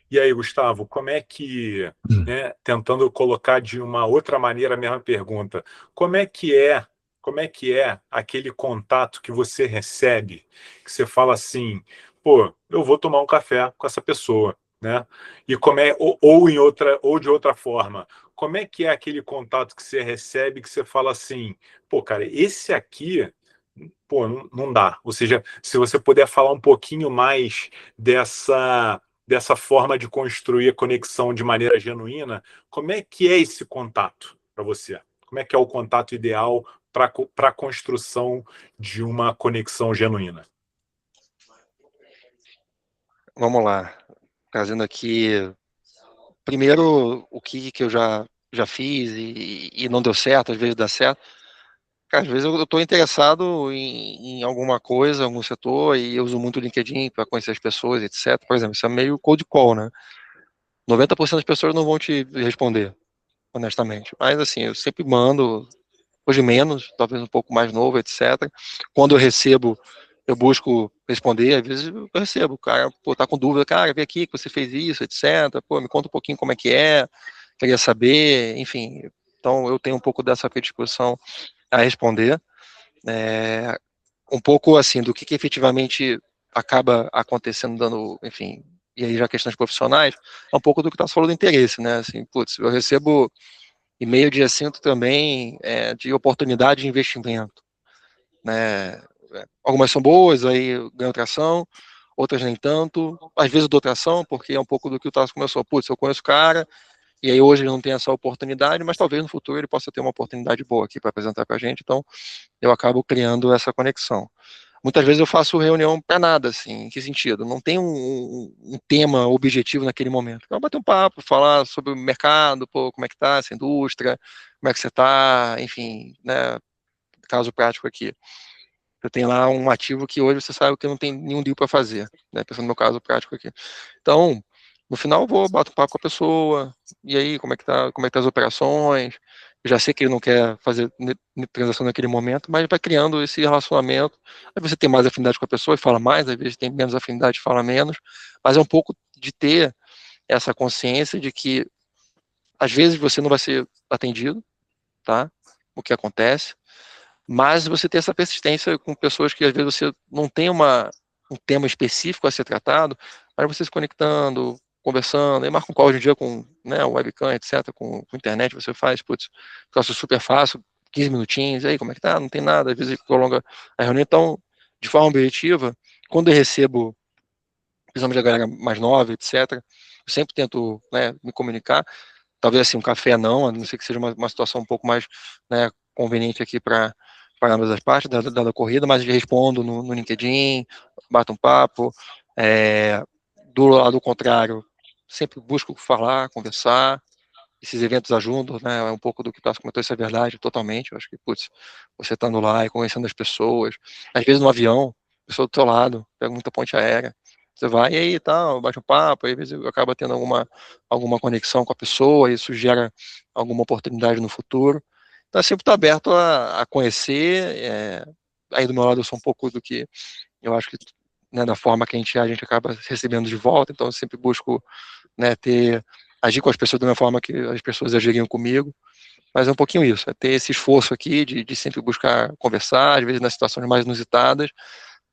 E aí, Gustavo, como é que, né, tentando colocar de uma outra maneira a mesma pergunta, como é que é aquele contato que você recebe, que você fala assim, pô, eu vou tomar um café com essa pessoa, né? E como é, ou de outra forma, como é que é aquele contato que você recebe que você fala assim, pô, cara, esse aqui, pô, não dá. Ou seja, se você puder falar um pouquinho mais dessa forma de construir a conexão de maneira genuína, como é que é esse contato para você? Como é que é o contato ideal para a construção de uma conexão genuína? Vamos lá, trazendo aqui, primeiro, o que eu já fiz e não deu certo, às vezes dá certo. Cara, às vezes eu estou interessado em alguma coisa, algum setor, e eu uso muito o LinkedIn para conhecer as pessoas, etc. Por exemplo, isso é meio cold call, né? 90% das pessoas não vão te responder, honestamente. Mas, assim, eu sempre mando, hoje menos, talvez um pouco mais novo, etc. Quando eu recebo, eu busco responder, às vezes eu recebo, o cara, pô, tá com dúvida, cara, vi aqui que você fez isso, etc. Pô, me conta um pouquinho como é que é, queria saber, enfim. Então, eu tenho um pouco dessa predisposição a responder. Um pouco assim do que efetivamente acaba acontecendo, dando, enfim, e aí já questões profissionais, é um pouco do que está falando do interesse, né? Assim, putz, eu recebo e-mail de assunto também de oportunidade de investimento, né? Algumas são boas, aí eu ganho tração, outras nem tanto. Às vezes eu dou tração, porque é um pouco do que o Tasso começou. Putz, eu conheço o cara, e aí hoje ele não tem essa oportunidade, mas talvez no futuro ele possa ter uma oportunidade boa aqui para apresentar para a gente, então eu acabo criando essa conexão. Muitas vezes eu faço reunião para nada, assim, em que sentido? Não tem um tema objetivo naquele momento. Eu bater um papo, falar sobre o mercado, pô, como é que tá essa indústria, como é que você tá, enfim, né, caso prático aqui. Eu tenho lá um ativo que hoje você sabe que eu não tenho nenhum deal para fazer, né, pensando no meu caso prático aqui. Então, no final eu vou, bato um papo com a pessoa, e aí, como é que tá as operações, eu já sei que ele não quer fazer transação naquele momento, mas vai criando esse relacionamento, aí você tem mais afinidade com a pessoa e fala mais, às vezes tem menos afinidade e fala menos, mas é um pouco de ter essa consciência de que às vezes você não vai ser atendido, tá? O que acontece, mas você ter essa persistência com pessoas que às vezes você não tem um tema específico a ser tratado, mas você se conectando, conversando, aí marca um call hoje em dia com, né, webcam, etc, com internet, você faz, putz, troço super fácil, 15 minutinhos, aí como é que tá? Não tem nada, às vezes prolonga a reunião, então, de forma objetiva, quando eu recebo, principalmente a galera mais nova, etc, eu sempre tento, né, me comunicar, talvez assim, um café não, a não ser que seja uma situação um pouco mais, né, conveniente aqui para ambas as partes da corrida, mas eu respondo no LinkedIn, bato um papo, do lado contrário, sempre busco falar, conversar, esses eventos ajudam, né, é um pouco do que o Tassi comentou, isso é verdade, totalmente, eu acho que, putz, você estando lá e conhecendo as pessoas, às vezes no avião, pessoa do seu lado, pega muita ponte aérea, você vai e aí tal, bate um papo, aí às vezes acaba tendo alguma conexão com a pessoa, e isso gera alguma oportunidade no futuro. Então, sempre estou aberto a conhecer. Aí do meu lado eu sou um pouco do que eu acho que, né, da forma que a gente acaba recebendo de volta, então eu sempre busco, né, agir com as pessoas da mesma forma que as pessoas agiriam comigo. Mas é um pouquinho isso, é ter esse esforço aqui de sempre buscar conversar, às vezes nas situações mais inusitadas,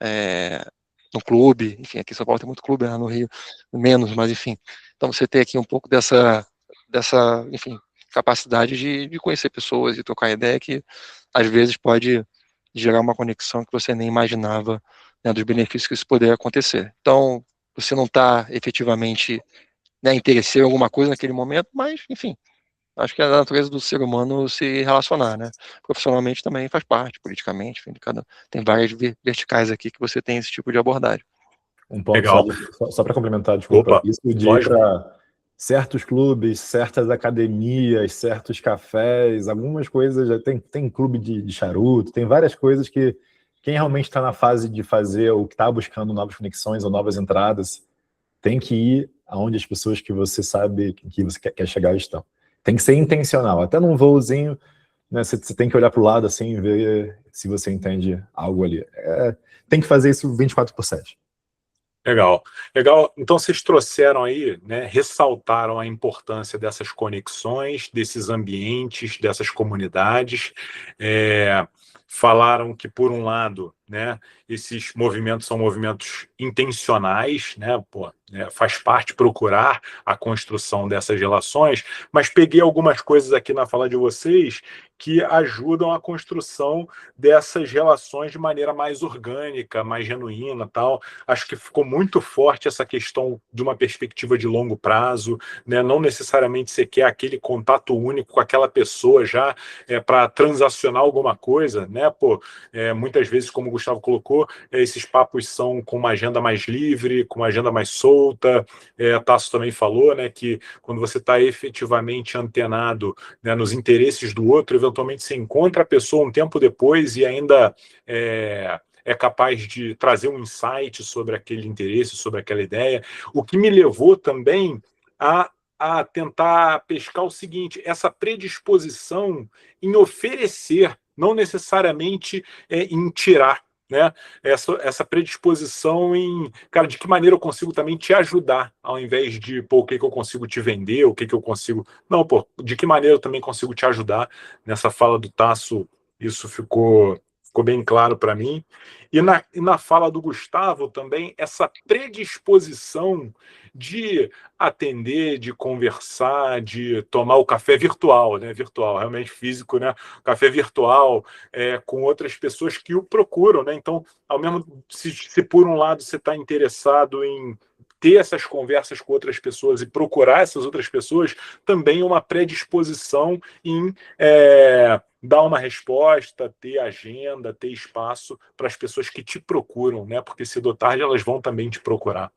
é, no clube, enfim, aqui em São Paulo tem muito clube, né, no Rio menos, mas enfim. Então você ter aqui um pouco dessa enfim, capacidade de conhecer pessoas e trocar ideia que às vezes pode gerar uma conexão que você nem imaginava, né, dos benefícios que isso poderia acontecer. Então, você não está efetivamente, né, interessado em alguma coisa naquele momento, mas, enfim, acho que é da natureza do ser humano se relacionar, né? Profissionalmente também faz parte, politicamente, enfim, tem várias verticais aqui que você tem esse tipo de abordagem. Um ponto Legal. só para complementar, desculpa, Opa, isso de ir lógico. para certos clubes, certas academias, certos cafés, algumas coisas, já tem clube de charuto, tem várias coisas que quem realmente está na fase de fazer ou que está buscando novas conexões ou novas entradas, tem que ir aonde as pessoas que você sabe que você quer chegar estão. Tem que ser intencional, até num voozinho, né, você tem que olhar para o lado assim e ver se você entende algo ali. Tem que fazer isso 24/7. Legal, legal. Então vocês trouxeram aí, né, ressaltaram a importância dessas conexões, desses ambientes, dessas comunidades. Falaram que, por um lado, né, esses movimentos são movimentos intencionais, né, pô, faz parte procurar a construção dessas relações, mas peguei algumas coisas aqui na fala de vocês que ajudam a construção dessas relações de maneira mais orgânica, mais genuína, tal. Acho que ficou muito forte essa questão de uma perspectiva de longo prazo, né? Não necessariamente você quer aquele contato único com aquela pessoa já para transacionar alguma coisa, né? Pô, muitas vezes, como o Gustavo colocou, esses papos são com uma agenda mais livre, com uma agenda mais solta. Tasso também falou, né, que quando você está efetivamente antenado, né, nos interesses do outro, eventualmente você encontra a pessoa um tempo depois e ainda é capaz de trazer um insight sobre aquele interesse, sobre aquela ideia. O que me levou também a tentar pescar o seguinte: essa predisposição em oferecer, não necessariamente em tirar, né? Essa predisposição em, cara, de que maneira eu consigo também te ajudar, ao invés de, pô, o que eu consigo te vender, o que eu consigo. Não, pô, de que maneira eu também consigo te ajudar. Nessa fala do Tasso, isso ficou bem claro para mim. E na fala do Gustavo também, essa predisposição de atender, de conversar, de tomar o café virtual, né? Virtual, realmente físico, né? Café virtual com outras pessoas que o procuram, né? Então, ao mesmo se por um lado você está interessado em ter essas conversas com outras pessoas e procurar essas outras pessoas, também uma predisposição em dar uma resposta, ter agenda, ter espaço para as pessoas que te procuram, né? Porque cedo ou tarde elas vão também te procurar.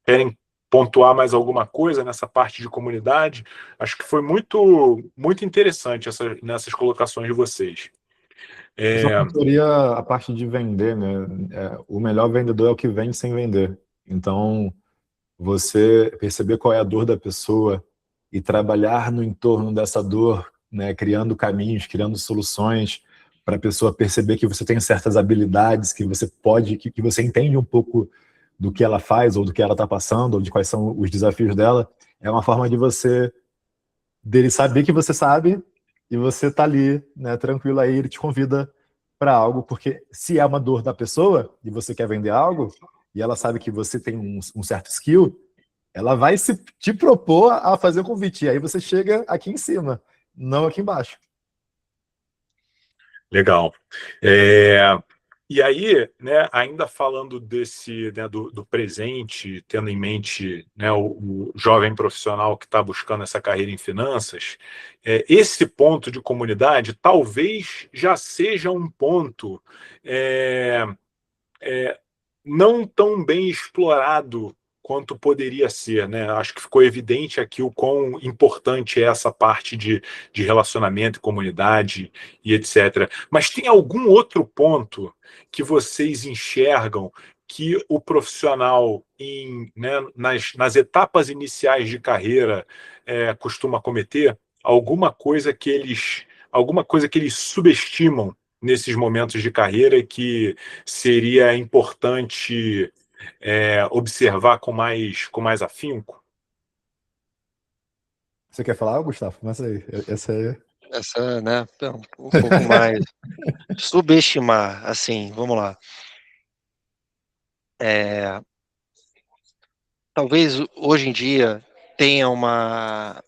Querem pontuar mais alguma coisa nessa parte de comunidade? Acho que foi muito, muito interessante nessas colocações de vocês. Eu só pontuaria a parte de vender, né? O melhor vendedor é o que vende sem vender. Então, você perceber qual é a dor da pessoa e trabalhar no entorno dessa dor, né? Criando caminhos, criando soluções para a pessoa perceber que você tem certas habilidades, que você pode, que você entende um pouco do que ela faz ou do que ela está passando ou de quais são os desafios dela. É uma forma de dele saber que você sabe e você tá ali, né, tranquilo, aí ele te convida para algo, porque se é uma dor da pessoa e você quer vender algo e ela sabe que você tem um certo skill, ela vai te propor a fazer o convite, e aí você chega aqui em cima, não aqui embaixo. Legal. E aí, né, ainda falando desse, né, do presente, tendo em mente, né, o jovem profissional que está buscando essa carreira em finanças, esse ponto de comunidade talvez já seja um ponto não tão bem explorado quanto poderia ser, né? Acho que ficou evidente aqui o quão importante é essa parte de relacionamento, comunidade e etc. Mas tem algum outro ponto que vocês enxergam que o profissional né, nas etapas iniciais de carreira costuma cometer? Alguma coisa que eles subestimam nesses momentos de carreira que seria importante observar com mais afinco? Você quer falar, Gustavo? Mas aí, essa aí. Essa, né, um pouco mais subestimar, assim, vamos lá. Talvez hoje em dia tenha uma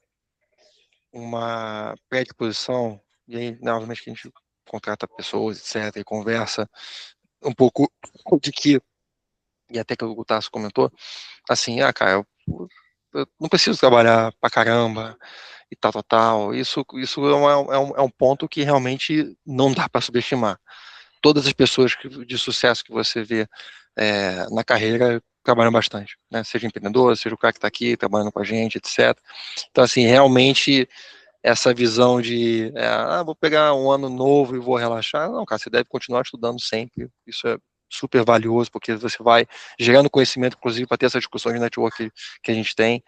predisposição, e aí, novamente, que a gente contrata pessoas, etc., e conversa um pouco de que, e até que o Tasso comentou, assim, cara, eu não preciso trabalhar pra caramba, e tal. Isso é um ponto que realmente não dá para subestimar. Todas as pessoas de sucesso que você vê na carreira trabalham bastante, né? Seja empreendedor, seja o cara que está aqui trabalhando com a gente, etc. Então, assim, realmente essa visão de vou pegar um ano novo e vou relaxar, não, cara, você deve continuar estudando sempre. Isso é super valioso, porque você vai gerando conhecimento, inclusive, para ter essas discussões de network que a gente tem.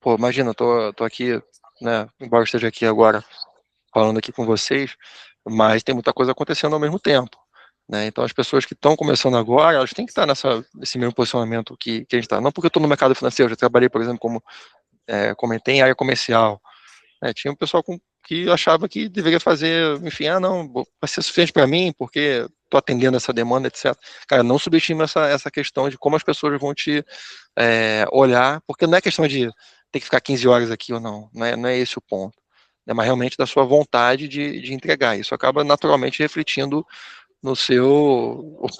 Pô, imagina, eu tô aqui, né, embora eu esteja aqui agora falando aqui com vocês, mas tem muita coisa acontecendo ao mesmo tempo, né? Então as pessoas que estão começando agora, elas têm que estar nesse mesmo posicionamento que a gente está. Não porque eu estou no mercado financeiro, eu já trabalhei, por exemplo, como comentei, em área comercial. Tinha um pessoal que achava que deveria fazer, enfim, não, vai ser suficiente para mim, porque estou atendendo essa demanda, etc. Cara, não subestima essa questão de como as pessoas vão te olhar, porque não é questão de ter que ficar 15 horas aqui ou não é esse o ponto. Mas realmente da sua vontade de entregar. Isso acaba naturalmente refletindo no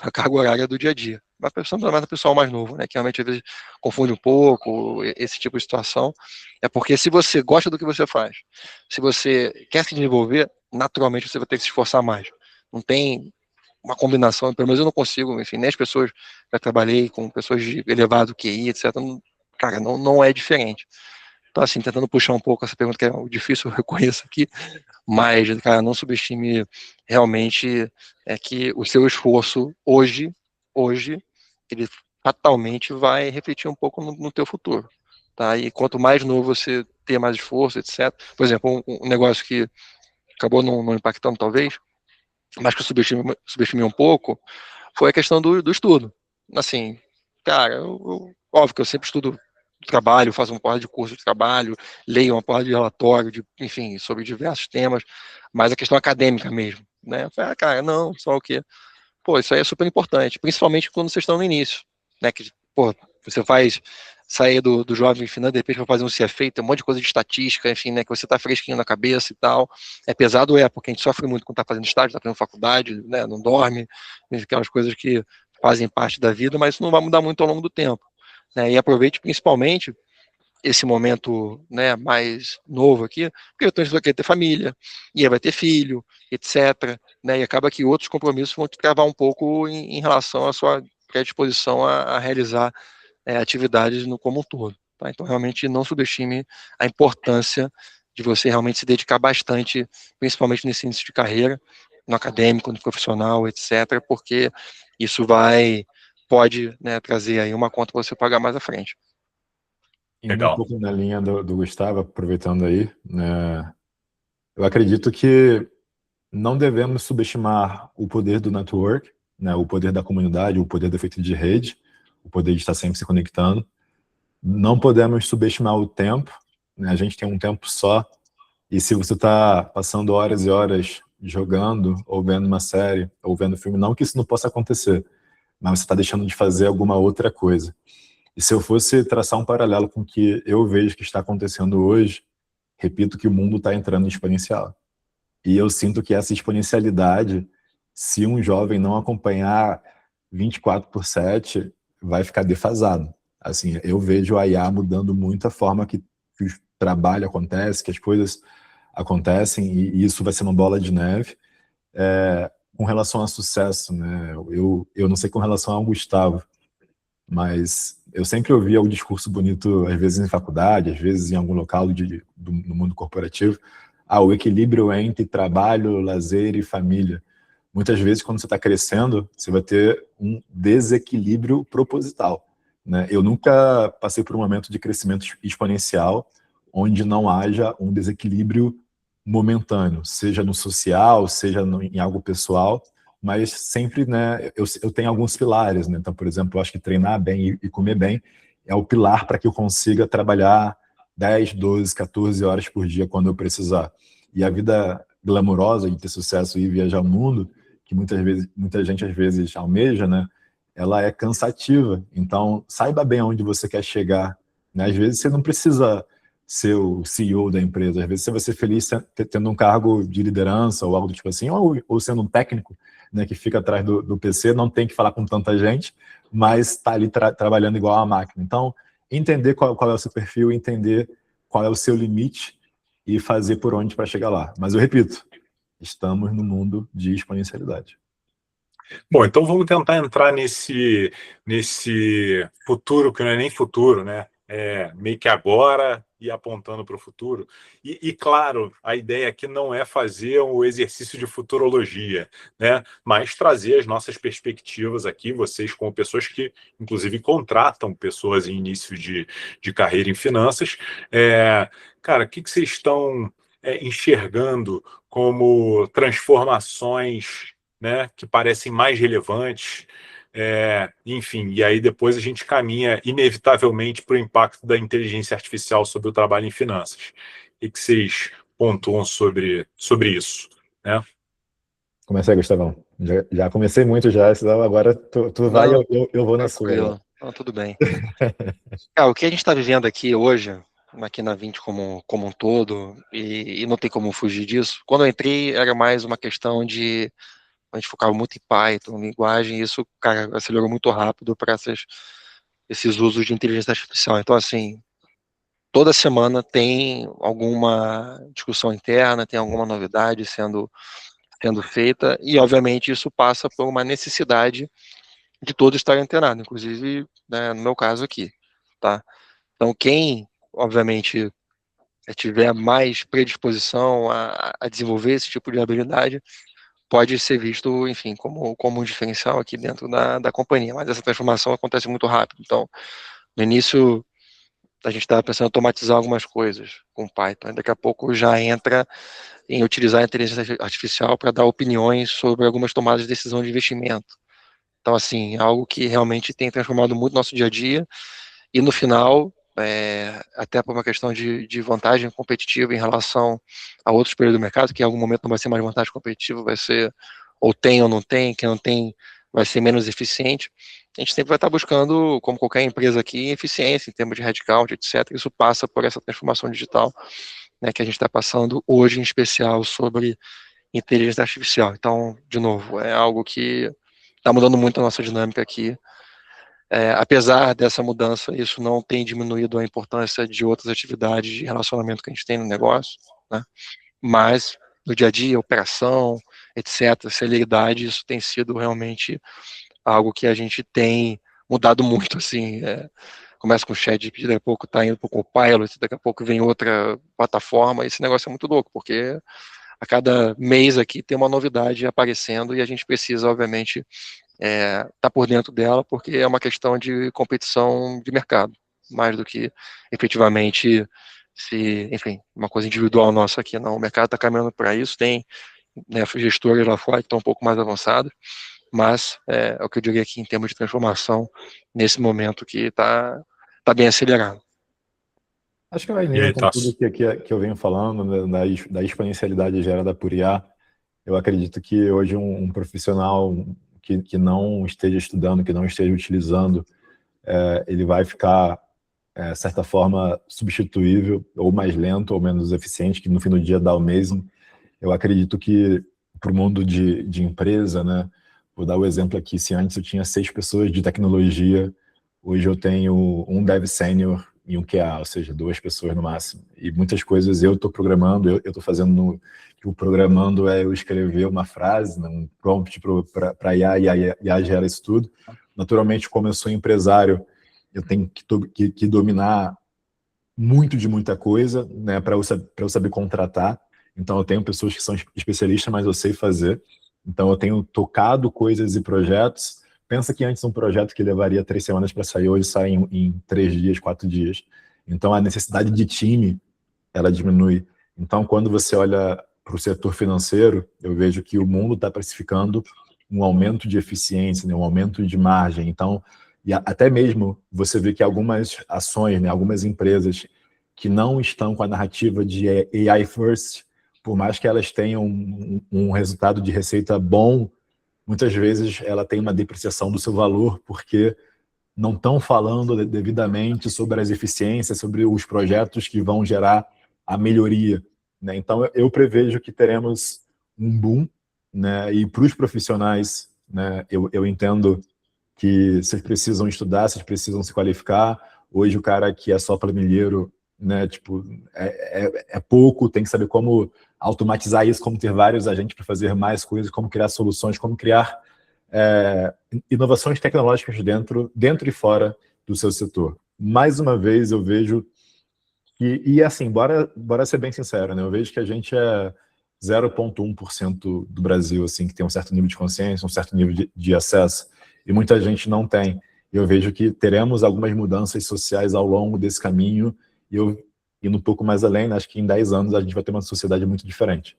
a carga horária do dia a dia. Mas pensando mais no pessoal mais novo, né, que realmente às vezes confunde um pouco esse tipo de situação, é porque se você gosta do que você faz, se você quer se desenvolver, naturalmente você vai ter que se esforçar mais. Não tem uma combinação, pelo menos eu não consigo, enfim, nem as pessoas, já trabalhei com pessoas de elevado QI, etc., cara, não é diferente. Então, assim, tentando puxar um pouco essa pergunta, que é difícil, eu reconheço aqui, mas, cara, não subestime realmente que o seu esforço hoje, ele fatalmente vai refletir um pouco no teu futuro, tá? E quanto mais novo você ter mais esforço, etc. Por exemplo, um negócio que acabou não impactando, talvez, mas que eu subestimei um pouco, foi a questão do estudo. Assim, cara, óbvio que eu sempre estudo trabalho, faço uma porrada de curso de trabalho, leio uma porrada de relatório, enfim, sobre diversos temas, mas a questão acadêmica mesmo, né? Eu falei, cara, não, só o quê? Pô, isso aí é super importante, principalmente quando vocês estão no início, né? Que, pô, você faz sair do jovem final, de repente vai fazer um CFA, tem um monte de coisa de estatística, enfim, né? Que você tá fresquinho na cabeça e tal. É pesado, porque a gente sofre muito quando tá fazendo estágio, tá fazendo faculdade, né? Não dorme, aquelas coisas que fazem parte da vida, mas isso não vai mudar muito ao longo do tempo, né? E aproveite principalmente esse momento, né, mais novo aqui, porque então você vai querer ter família, e aí vai ter filho, etc., né, e acaba que outros compromissos vão te travar um pouco em relação à sua predisposição a realizar atividades no como um todo, tá? Então realmente não subestime a importância de você realmente se dedicar bastante, principalmente nesse início de carreira, no acadêmico, no profissional, etc., porque isso pode, né, trazer aí uma conta para você pagar mais à frente. Indo um pouco na linha do Gustavo, aproveitando aí, né, eu acredito que não devemos subestimar o poder do network, né, o poder da comunidade, o poder do efeito de rede, o poder de estar sempre se conectando. Não podemos subestimar o tempo, né, a gente tem um tempo só, e se você está passando horas e horas jogando, ou vendo uma série, ou vendo filme, não que isso não possa acontecer, mas você está deixando de fazer alguma outra coisa. E se eu fosse traçar um paralelo com o que eu vejo que está acontecendo hoje, repito que o mundo está entrando em exponencial. E eu sinto que essa exponencialidade, se um jovem não acompanhar 24/7, vai ficar defasado. Assim, eu vejo a IA mudando muito a forma que o trabalho acontece, que as coisas acontecem, e isso vai ser uma bola de neve. Com relação a sucesso, né? Eu não sei com relação ao Gustavo, mas eu sempre ouvia o discurso bonito, às vezes em faculdade, às vezes em algum local no mundo corporativo, o equilíbrio entre trabalho, lazer e família. Muitas vezes, quando você está crescendo, você vai ter um desequilíbrio proposital, né? Eu nunca passei por um momento de crescimento exponencial onde não haja um desequilíbrio momentâneo, seja no social, seja em algo pessoal, mas sempre, né, eu tenho alguns pilares, né? Então, por exemplo, eu acho que treinar bem e comer bem é o pilar para que eu consiga trabalhar 10, 12, 14 horas por dia quando eu precisar. E a vida glamurosa de ter sucesso e viajar o mundo, que muita gente às vezes almeja, né? Ela é cansativa. Então, saiba bem aonde você quer chegar, né? Às vezes você não precisa ser o CEO da empresa, às vezes você vai ser feliz tendo um cargo de liderança ou algo do tipo assim, ou sendo um técnico, né, que fica atrás do PC, não tem que falar com tanta gente, mas está ali trabalhando igual a máquina. Então, entender qual é o seu perfil, entender qual é o seu limite e fazer por onde para chegar lá. Mas eu repito, estamos no mundo de exponencialidade. Bom, então vamos tentar entrar nesse futuro que não é nem futuro, né? É meio que agora e apontando para o futuro. E, claro, a ideia aqui não é fazer o exercício de futurologia, né? Mas trazer as nossas perspectivas aqui, vocês como pessoas que, inclusive, contratam pessoas em início de carreira em finanças. Cara, o que vocês estão enxergando como transformações, né, que parecem mais relevantes, enfim, e aí depois a gente caminha inevitavelmente para o impacto da inteligência artificial sobre o trabalho em finanças. O que vocês pontuam sobre isso, né? Comecei, Gustavão. Já comecei muito já, senão agora tu vai Não, e eu vou na sua. tranquilo. Não, tudo bem. O que a gente está vivendo aqui hoje, aqui na 20 como um todo, e não tem como fugir disso. Quando eu entrei, era mais uma questão de a gente focava muito em Python, linguagem, e isso, cara, acelerou muito rápido para esses usos de inteligência artificial. Então, assim, toda semana tem alguma discussão interna, tem alguma novidade sendo feita, e, obviamente, isso passa por uma necessidade de todos estarem antenados, inclusive, né, no meu caso aqui, tá? Então, quem, obviamente, tiver mais predisposição a desenvolver esse tipo de habilidade, pode ser visto, enfim, como um diferencial aqui dentro da companhia, mas essa transformação acontece muito rápido. Então, no início, a gente estava pensando em automatizar algumas coisas com Python, daqui a pouco já entra em utilizar a inteligência artificial para dar opiniões sobre algumas tomadas de decisão de investimento. Então, assim, algo que realmente tem transformado muito o nosso dia a dia, e no final, até por uma questão de vantagem competitiva em relação a outros períodos do mercado, que em algum momento não vai ser mais vantagem competitiva, vai ser ou tem ou não tem, quem não tem vai ser menos eficiente. A gente sempre vai estar buscando, como qualquer empresa aqui, eficiência em termos de headcount, etc. Isso passa por essa transformação digital, né, que a gente está passando hoje, em especial, sobre inteligência artificial. Então, de novo, é algo que está mudando muito a nossa dinâmica aqui. Apesar dessa mudança, isso não tem diminuído a importância de outras atividades de relacionamento que a gente tem no negócio, né? Mas no dia a dia, operação, etc., celeridade, isso tem sido realmente algo que a gente tem mudado muito, assim, começa com o ChatGPT, daqui a pouco está indo para o Copilot, daqui a pouco vem outra plataforma, esse negócio é muito louco, porque a cada mês aqui tem uma novidade aparecendo e a gente precisa, obviamente, tá por dentro dela, porque é uma questão de competição de mercado, mais do que efetivamente enfim, uma coisa individual nossa aqui, não. O mercado está caminhando para isso, tem, né, gestores lá fora que estão um pouco mais avançados, mas é o que eu diria aqui em termos de transformação nesse momento que está bem acelerado. Acho que vai E indo aí, com tudo Tasso? que eu venho falando, né, da exponencialidade gerada por IA. Eu acredito que hoje um profissional que não esteja estudando, que não esteja utilizando, ele vai ficar, de certa forma, substituível, ou mais lento, ou menos eficiente, que no fim do dia dá o mesmo. Eu acredito que para o mundo de empresa, né, vou dar o exemplo aqui, se antes eu tinha 6 pessoas de tecnologia, hoje eu tenho um dev sênior e um QA, ou seja, 2 pessoas no máximo. E muitas coisas eu estou programando, eu estou fazendo, o programando é eu escrever uma frase, né, um prompt para a IA, e a IA gera isso tudo. Naturalmente, como eu sou empresário, eu tenho que dominar muito de muita coisa, né, para eu saber contratar. Então, eu tenho pessoas que são especialistas, mas eu sei fazer. Então, eu tenho tocado coisas e projetos. Pensa que antes um projeto que levaria 3 semanas para sair, hoje sai em 3 dias, 4 dias. Então, a necessidade de time, ela diminui. Então, quando você olha para o setor financeiro, eu vejo que o mundo está precificando um aumento de eficiência, né, um aumento de margem. Então, e até mesmo você vê que algumas ações, né, algumas empresas que não estão com a narrativa de AI first, por mais que elas tenham um resultado de receita bom, muitas vezes ela tem uma depreciação do seu valor, porque não estão falando devidamente sobre as eficiências, sobre os projetos que vão gerar a melhoria, né? Então, eu prevejo que teremos um boom, né? E para os profissionais, né, eu entendo que vocês precisam estudar, vocês precisam se qualificar. Hoje o cara que é só planilheiro, né, tipo, é pouco, tem que saber como automatizar isso, como ter vários agentes para fazer mais coisas, como criar soluções, como criar inovações tecnológicas dentro e fora do seu setor. Mais uma vez, eu vejo e assim, bora ser bem sincero, né? Eu vejo que a gente é 0,1% do Brasil, assim, que tem um certo nível de consciência, um certo nível de acesso, e muita gente não tem. Eu vejo que teremos algumas mudanças sociais ao longo desse caminho, e eu indo um pouco mais além, acho que em 10 anos a gente vai ter uma sociedade muito diferente.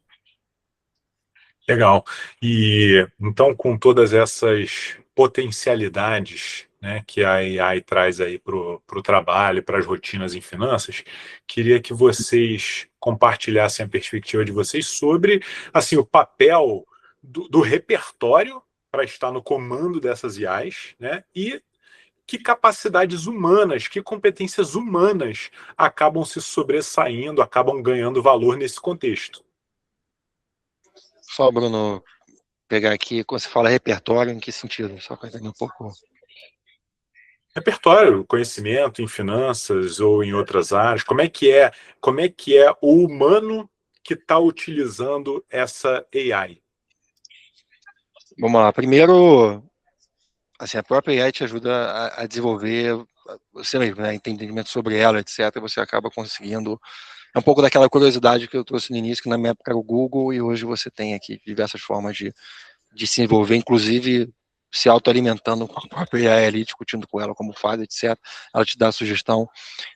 Legal. E então, com todas essas potencialidades, né, que a AI traz aí para o trabalho, para as rotinas em finanças, queria que vocês compartilhassem a perspectiva de vocês sobre assim, o papel do repertório para estar no comando dessas IAs, né, e que capacidades humanas, que competências humanas acabam se sobressaindo, acabam ganhando valor nesse contexto. Só, Bruno, pegar aqui, quando você fala repertório, em que sentido? Só para entender um pouco. Repertório, conhecimento em finanças ou em outras áreas, como é que é o humano que está utilizando essa AI? Vamos lá. Primeiro, assim, a própria AI te ajuda a desenvolver você mesmo, né, entendimento sobre ela, etc. Você acaba conseguindo. É um pouco daquela curiosidade que eu trouxe no início, que na minha época era o Google, e hoje você tem aqui diversas formas de se envolver, inclusive se autoalimentando com a própria AI ali, discutindo com ela como faz, etc. Ela te dá a sugestão.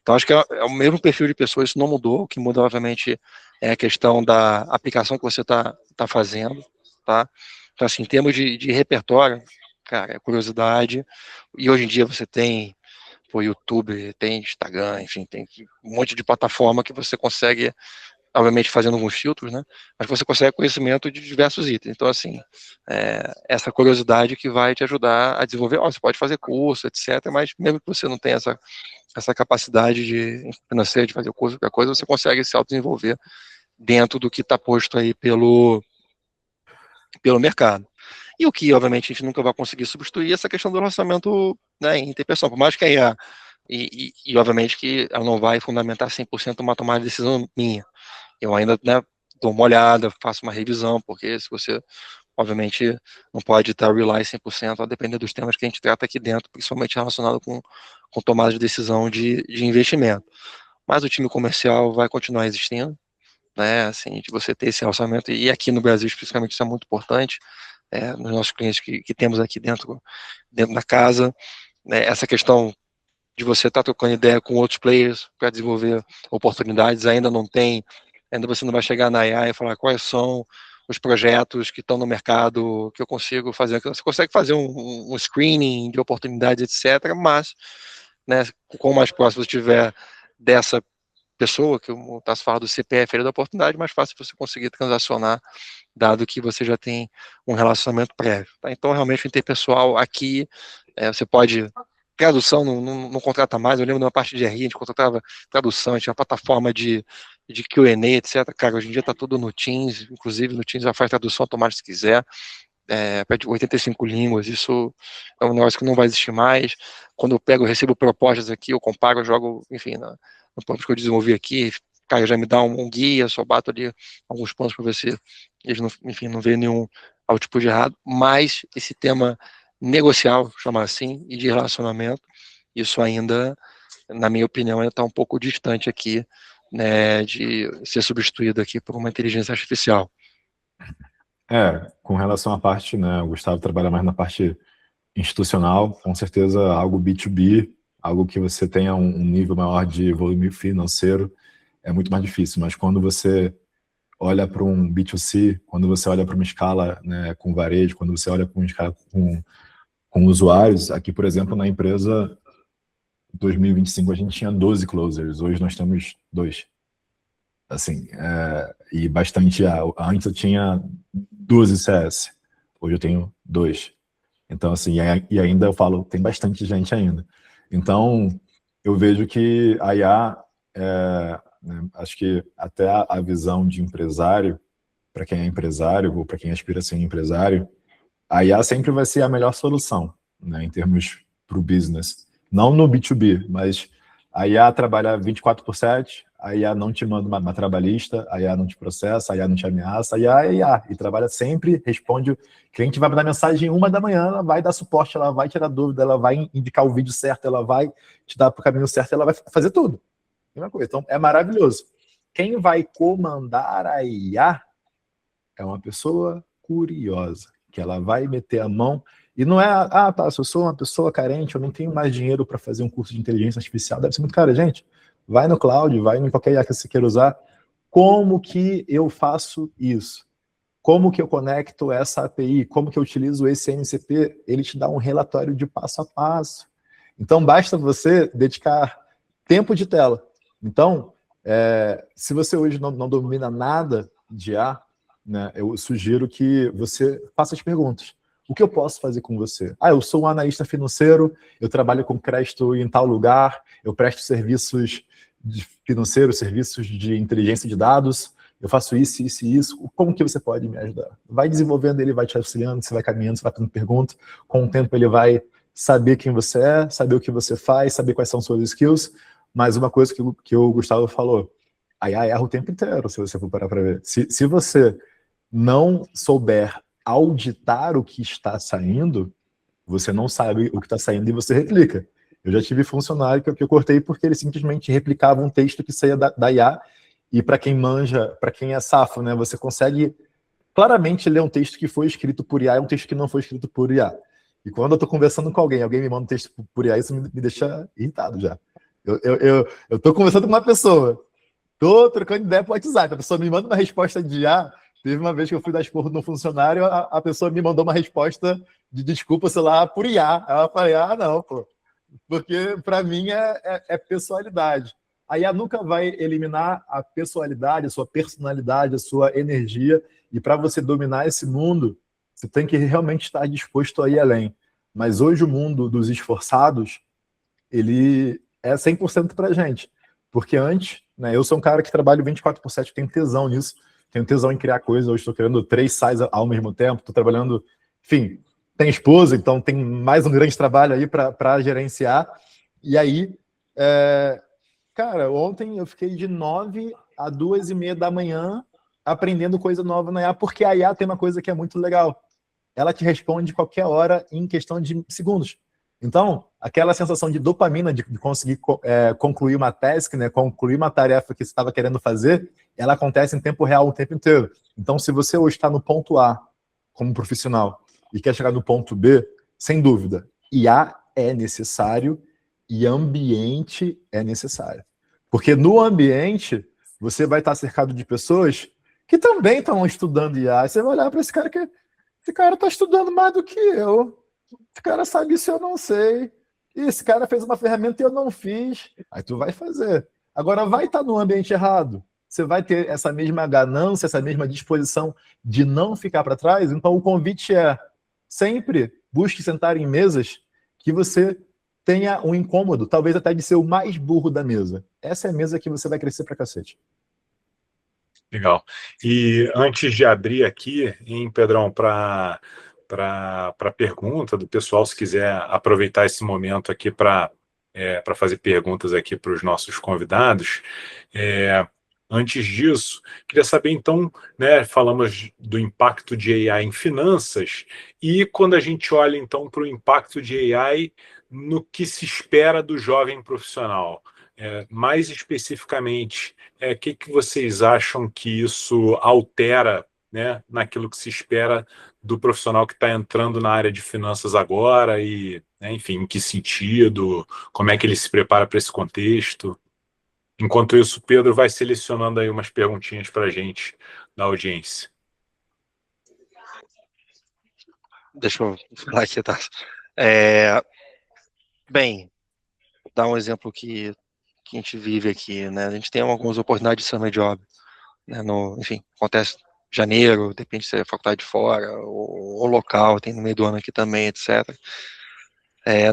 Então, acho que é o mesmo perfil de pessoas, isso não mudou. O que muda, obviamente, é a questão da aplicação que você tá fazendo, tá? Então, assim, em termos de repertório, cara, é curiosidade. E hoje em dia você tem o YouTube, tem Instagram, enfim, tem um monte de plataforma que você consegue, obviamente fazendo alguns filtros, né? Mas você consegue conhecimento de diversos itens. Então, assim, essa curiosidade que vai te ajudar a desenvolver. Você pode fazer curso, etc. Mas mesmo que você não tenha essa capacidade financeira de fazer o curso, qualquer coisa, você consegue se autodesenvolver dentro do que está posto aí pelo mercado. E o que, obviamente, a gente nunca vai conseguir substituir é essa questão do relacionamento, né, interpessoal. Por mais que a IA, obviamente que ela não vai fundamentar 100% uma tomada de decisão minha. Eu ainda, né, dou uma olhada, faço uma revisão, porque se você, obviamente, não pode estar rely 100% a depender dos temas que a gente trata aqui dentro, principalmente relacionado com tomada de decisão de investimento. Mas o time comercial vai continuar existindo, né, assim, de você ter esse relacionamento, e aqui no Brasil, especificamente, isso é muito importante, nos nossos clientes que temos aqui dentro da casa, né, essa questão de você estar trocando ideia com outros players para desenvolver oportunidades, ainda você não vai chegar na AI e falar quais são os projetos que estão no mercado que eu consigo fazer. Você consegue fazer um screening de oportunidades, etc., mas, né, quanto mais próximo você estiver dessa pessoa, que o Tasso fala do CPF, da oportunidade, mais fácil você conseguir transacionar, dado que você já tem um relacionamento prévio. Tá? Então, realmente, o interpessoal aqui, você pode... Tradução não contrata mais. Eu lembro de uma parte de RI, a gente contratava tradução, a gente tinha uma plataforma de Q&A, etc. Cara, hoje em dia está tudo no Teams, inclusive no Teams já faz tradução automática se quiser, para 85 línguas. Isso é um negócio que não vai existir mais. Quando eu recebo propostas aqui, eu comparo, eu jogo, enfim, no ponto que eu desenvolvi aqui, cara, já me dá um guia, só bato ali alguns pontos para ver se eles, não vêem nenhum output de errado, mas esse tema negocial, chamar assim, e de relacionamento, isso ainda, na minha opinião, ainda está um pouco distante aqui, né, de ser substituído aqui por uma inteligência artificial. Com relação à parte, né, o Gustavo trabalha mais na parte institucional, com certeza algo B2B, algo que você tenha um nível maior de volume financeiro, é muito mais difícil, mas quando você olha para um B2C, quando você olha para uma escala, né, com varejo, quando você olha para uma escala com usuários, aqui, por exemplo, na empresa, em 2025 a gente tinha 12 closers, hoje nós temos 2. Assim, e bastante, antes eu tinha 12 CS, hoje eu tenho 2. Então, assim, e ainda eu falo, tem bastante gente ainda. Então, eu vejo que a IA, né, acho que até a visão de empresário, para quem é empresário ou para quem aspira a ser empresário, a IA sempre vai ser a melhor solução, né, em termos para o business. Não no B2B, mas A IA trabalha 24/7, a IA não te manda uma trabalhista, a IA não te processa, a IA não te ameaça, a IA é IA, e trabalha sempre, responde, o cliente vai mandar mensagem 1h, ela vai dar suporte, ela vai tirar dúvida, ela vai indicar o vídeo certo, ela vai te dar para o caminho certo, ela vai fazer tudo. Mesma coisa. Então, é maravilhoso. Quem vai comandar a IA é uma pessoa curiosa, que ela vai meter a mão, e não é, tá, se eu sou uma pessoa carente, eu não tenho mais dinheiro para fazer um curso de inteligência artificial, deve ser muito caro, gente. Vai no cloud, vai em qualquer IA que você queira usar. Como que eu faço isso? Como que eu conecto essa API? Como que eu utilizo esse MCP? Ele te dá um relatório de passo a passo. Então, basta você dedicar tempo de tela. Então, se você hoje não domina nada de IA, né, eu sugiro que você faça as perguntas. O que eu posso fazer com você? Eu sou um analista financeiro, eu trabalho com crédito em tal lugar, eu presto serviços financeiros, serviços de inteligência de dados, eu faço isso, isso e isso. Como que você pode me ajudar? Vai desenvolvendo, ele vai te auxiliando, você vai caminhando, você vai fazendo pergunta. Com o tempo ele vai saber quem você é, saber o que você faz, saber quais são suas skills. Mas uma coisa que o Gustavo falou, a IA erra o tempo inteiro, se você for parar para ver. Se você não souber auditar o que está saindo, você não sabe o que está saindo e você replica. Eu já tive funcionário que eu cortei porque ele simplesmente replicava um texto que saía da IA, e para quem manja, para quem é safo, né, você consegue claramente ler um texto que foi escrito por IA e um texto que não foi escrito por IA. E quando eu estou conversando com alguém me manda um texto por IA, isso me deixa irritado já. Eu estou conversando com uma pessoa, estou trocando ideia por WhatsApp, a pessoa me manda uma resposta de IA. Teve uma vez que eu fui dar esporro no funcionário, a pessoa me mandou uma resposta de desculpa, sei lá, por IA. Ela falei, não, pô. Porque para mim é pessoalidade. A IA nunca vai eliminar a pessoalidade, a sua personalidade, a sua energia. E para você dominar esse mundo, você tem que realmente estar disposto a ir além. Mas hoje o mundo dos esforçados, ele é 100% para a gente. Porque antes, né, eu sou um cara que trabalho 24/7, tenho tesão nisso. Tenho tesão em criar coisas, hoje estou criando 3 sites ao mesmo tempo, estou trabalhando, enfim, tem esposa, então tem mais um grande trabalho aí para gerenciar. E aí, cara, ontem eu fiquei de 9 a 2h30 da manhã aprendendo coisa nova na IA, porque a IA tem uma coisa que é muito legal. Ela te responde qualquer hora em questão de segundos. Então, aquela sensação de dopamina de conseguir concluir uma task, né, concluir uma tarefa que você estava querendo fazer, ela acontece em tempo real o tempo inteiro. Então, se você hoje está no ponto A como profissional e quer chegar no ponto B, sem dúvida, IA é necessário e ambiente é necessário. Porque no ambiente, você vai estar cercado de pessoas que também estão estudando IA. Você vai olhar para esse cara que esse cara está estudando mais do que eu. Esse cara sabe isso, eu não sei. E esse cara fez uma ferramenta e eu não fiz. Aí tu vai fazer. Agora, vai estar no ambiente errado. Você vai ter essa mesma ganância, essa mesma disposição de não ficar para trás. Então, o convite é sempre busque sentar em mesas que você tenha um incômodo, talvez até de ser o mais burro da mesa. Essa é a mesa que você vai crescer pra cacete. Legal. E antes de abrir aqui, Pedrão, para pergunta do pessoal, se quiser aproveitar esse momento aqui para fazer perguntas aqui para os nossos convidados. Antes disso, queria saber então, né, falamos do impacto de AI em finanças, e quando a gente olha então para o impacto de AI no que se espera do jovem profissional, mais especificamente, o que vocês acham que isso altera, né, naquilo que se espera do profissional que está entrando na área de finanças agora e, né, enfim, em que sentido, como é que ele se prepara para esse contexto? Enquanto isso, o Pedro vai selecionando aí umas perguntinhas para a gente da audiência. Deixa eu falar aqui, tá? Bem, vou dar um exemplo que a gente vive aqui, né? A gente tem algumas oportunidades de summer job, né? Enfim, acontece em janeiro, depende se é faculdade de fora ou local, tem no meio do ano aqui também, etc.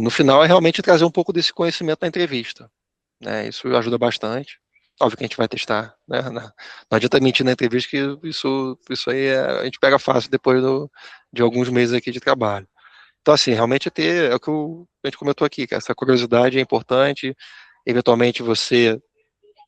No final é realmente trazer um pouco desse conhecimento na entrevista, né? Isso ajuda bastante. Óbvio que a gente vai testar, né? Não adianta mentir na entrevista que isso aí a gente pega fácil depois de alguns meses aqui de trabalho. Então, assim, realmente é o que a gente comentou aqui, que essa curiosidade é importante, eventualmente você,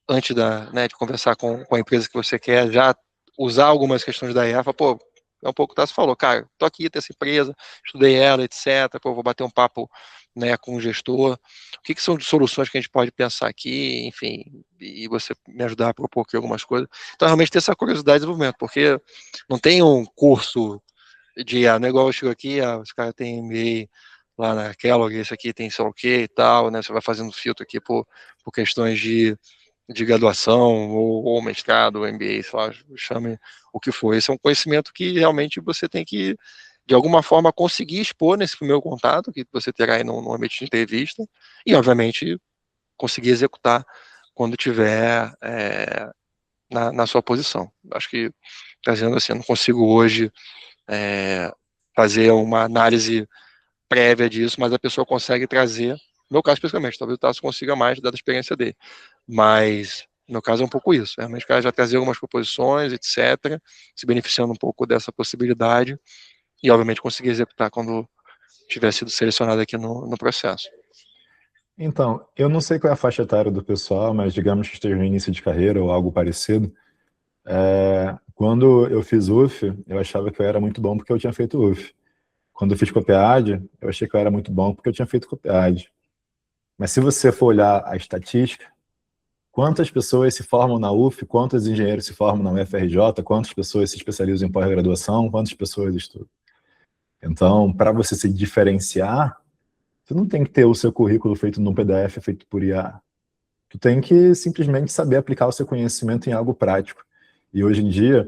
antes de conversar com a empresa que você quer, já usar algumas questões da IA, pô, é um pouco o Tasso falou, cara, tô aqui, tem essa empresa, estudei ela, etc, pô, vou bater um papo, né, com o gestor, o que são de soluções que a gente pode pensar aqui, enfim, e você me ajudar a propor aqui algumas coisas. Então, realmente ter essa curiosidade de desenvolvimento, porque não tem um curso de IA, não é igual eu chego aqui, os caras têm MBA lá na Kellogg, esse aqui tem sei lá o que e tal, né, você vai fazendo filtro aqui por questões de graduação, ou mestrado, ou MBA, sei lá, chame o que for. Esse é um conhecimento que realmente você tem que, de alguma forma, conseguir expor nesse primeiro contato, que você terá aí no ambiente de entrevista, e, obviamente, conseguir executar quando tiver na sua posição. Acho que, trazendo assim, eu não consigo hoje fazer uma análise prévia disso, mas a pessoa consegue trazer, no meu caso especificamente, talvez o Tasso consiga mais, dada a experiência dele, mas no meu caso é um pouco isso, realmente o cara já trazer algumas proposições, etc., se beneficiando um pouco dessa possibilidade, e obviamente conseguir executar quando tiver sido selecionado aqui no processo. Então, eu não sei qual é a faixa etária do pessoal, mas digamos que esteja no início de carreira ou algo parecido. Quando eu fiz UF, eu achava que eu era muito bom porque eu tinha feito UF. Quando eu fiz COPEAD, eu achei que eu era muito bom porque eu tinha feito COPEAD. Mas se você for olhar a estatística, quantas pessoas se formam na UF, quantos engenheiros se formam na UFRJ, quantas pessoas se especializam em pós-graduação, quantas pessoas estudam. Então, para você se diferenciar, você não tem que ter o seu currículo feito num PDF, feito por IA. Tu tem que simplesmente saber aplicar o seu conhecimento em algo prático. E hoje em dia,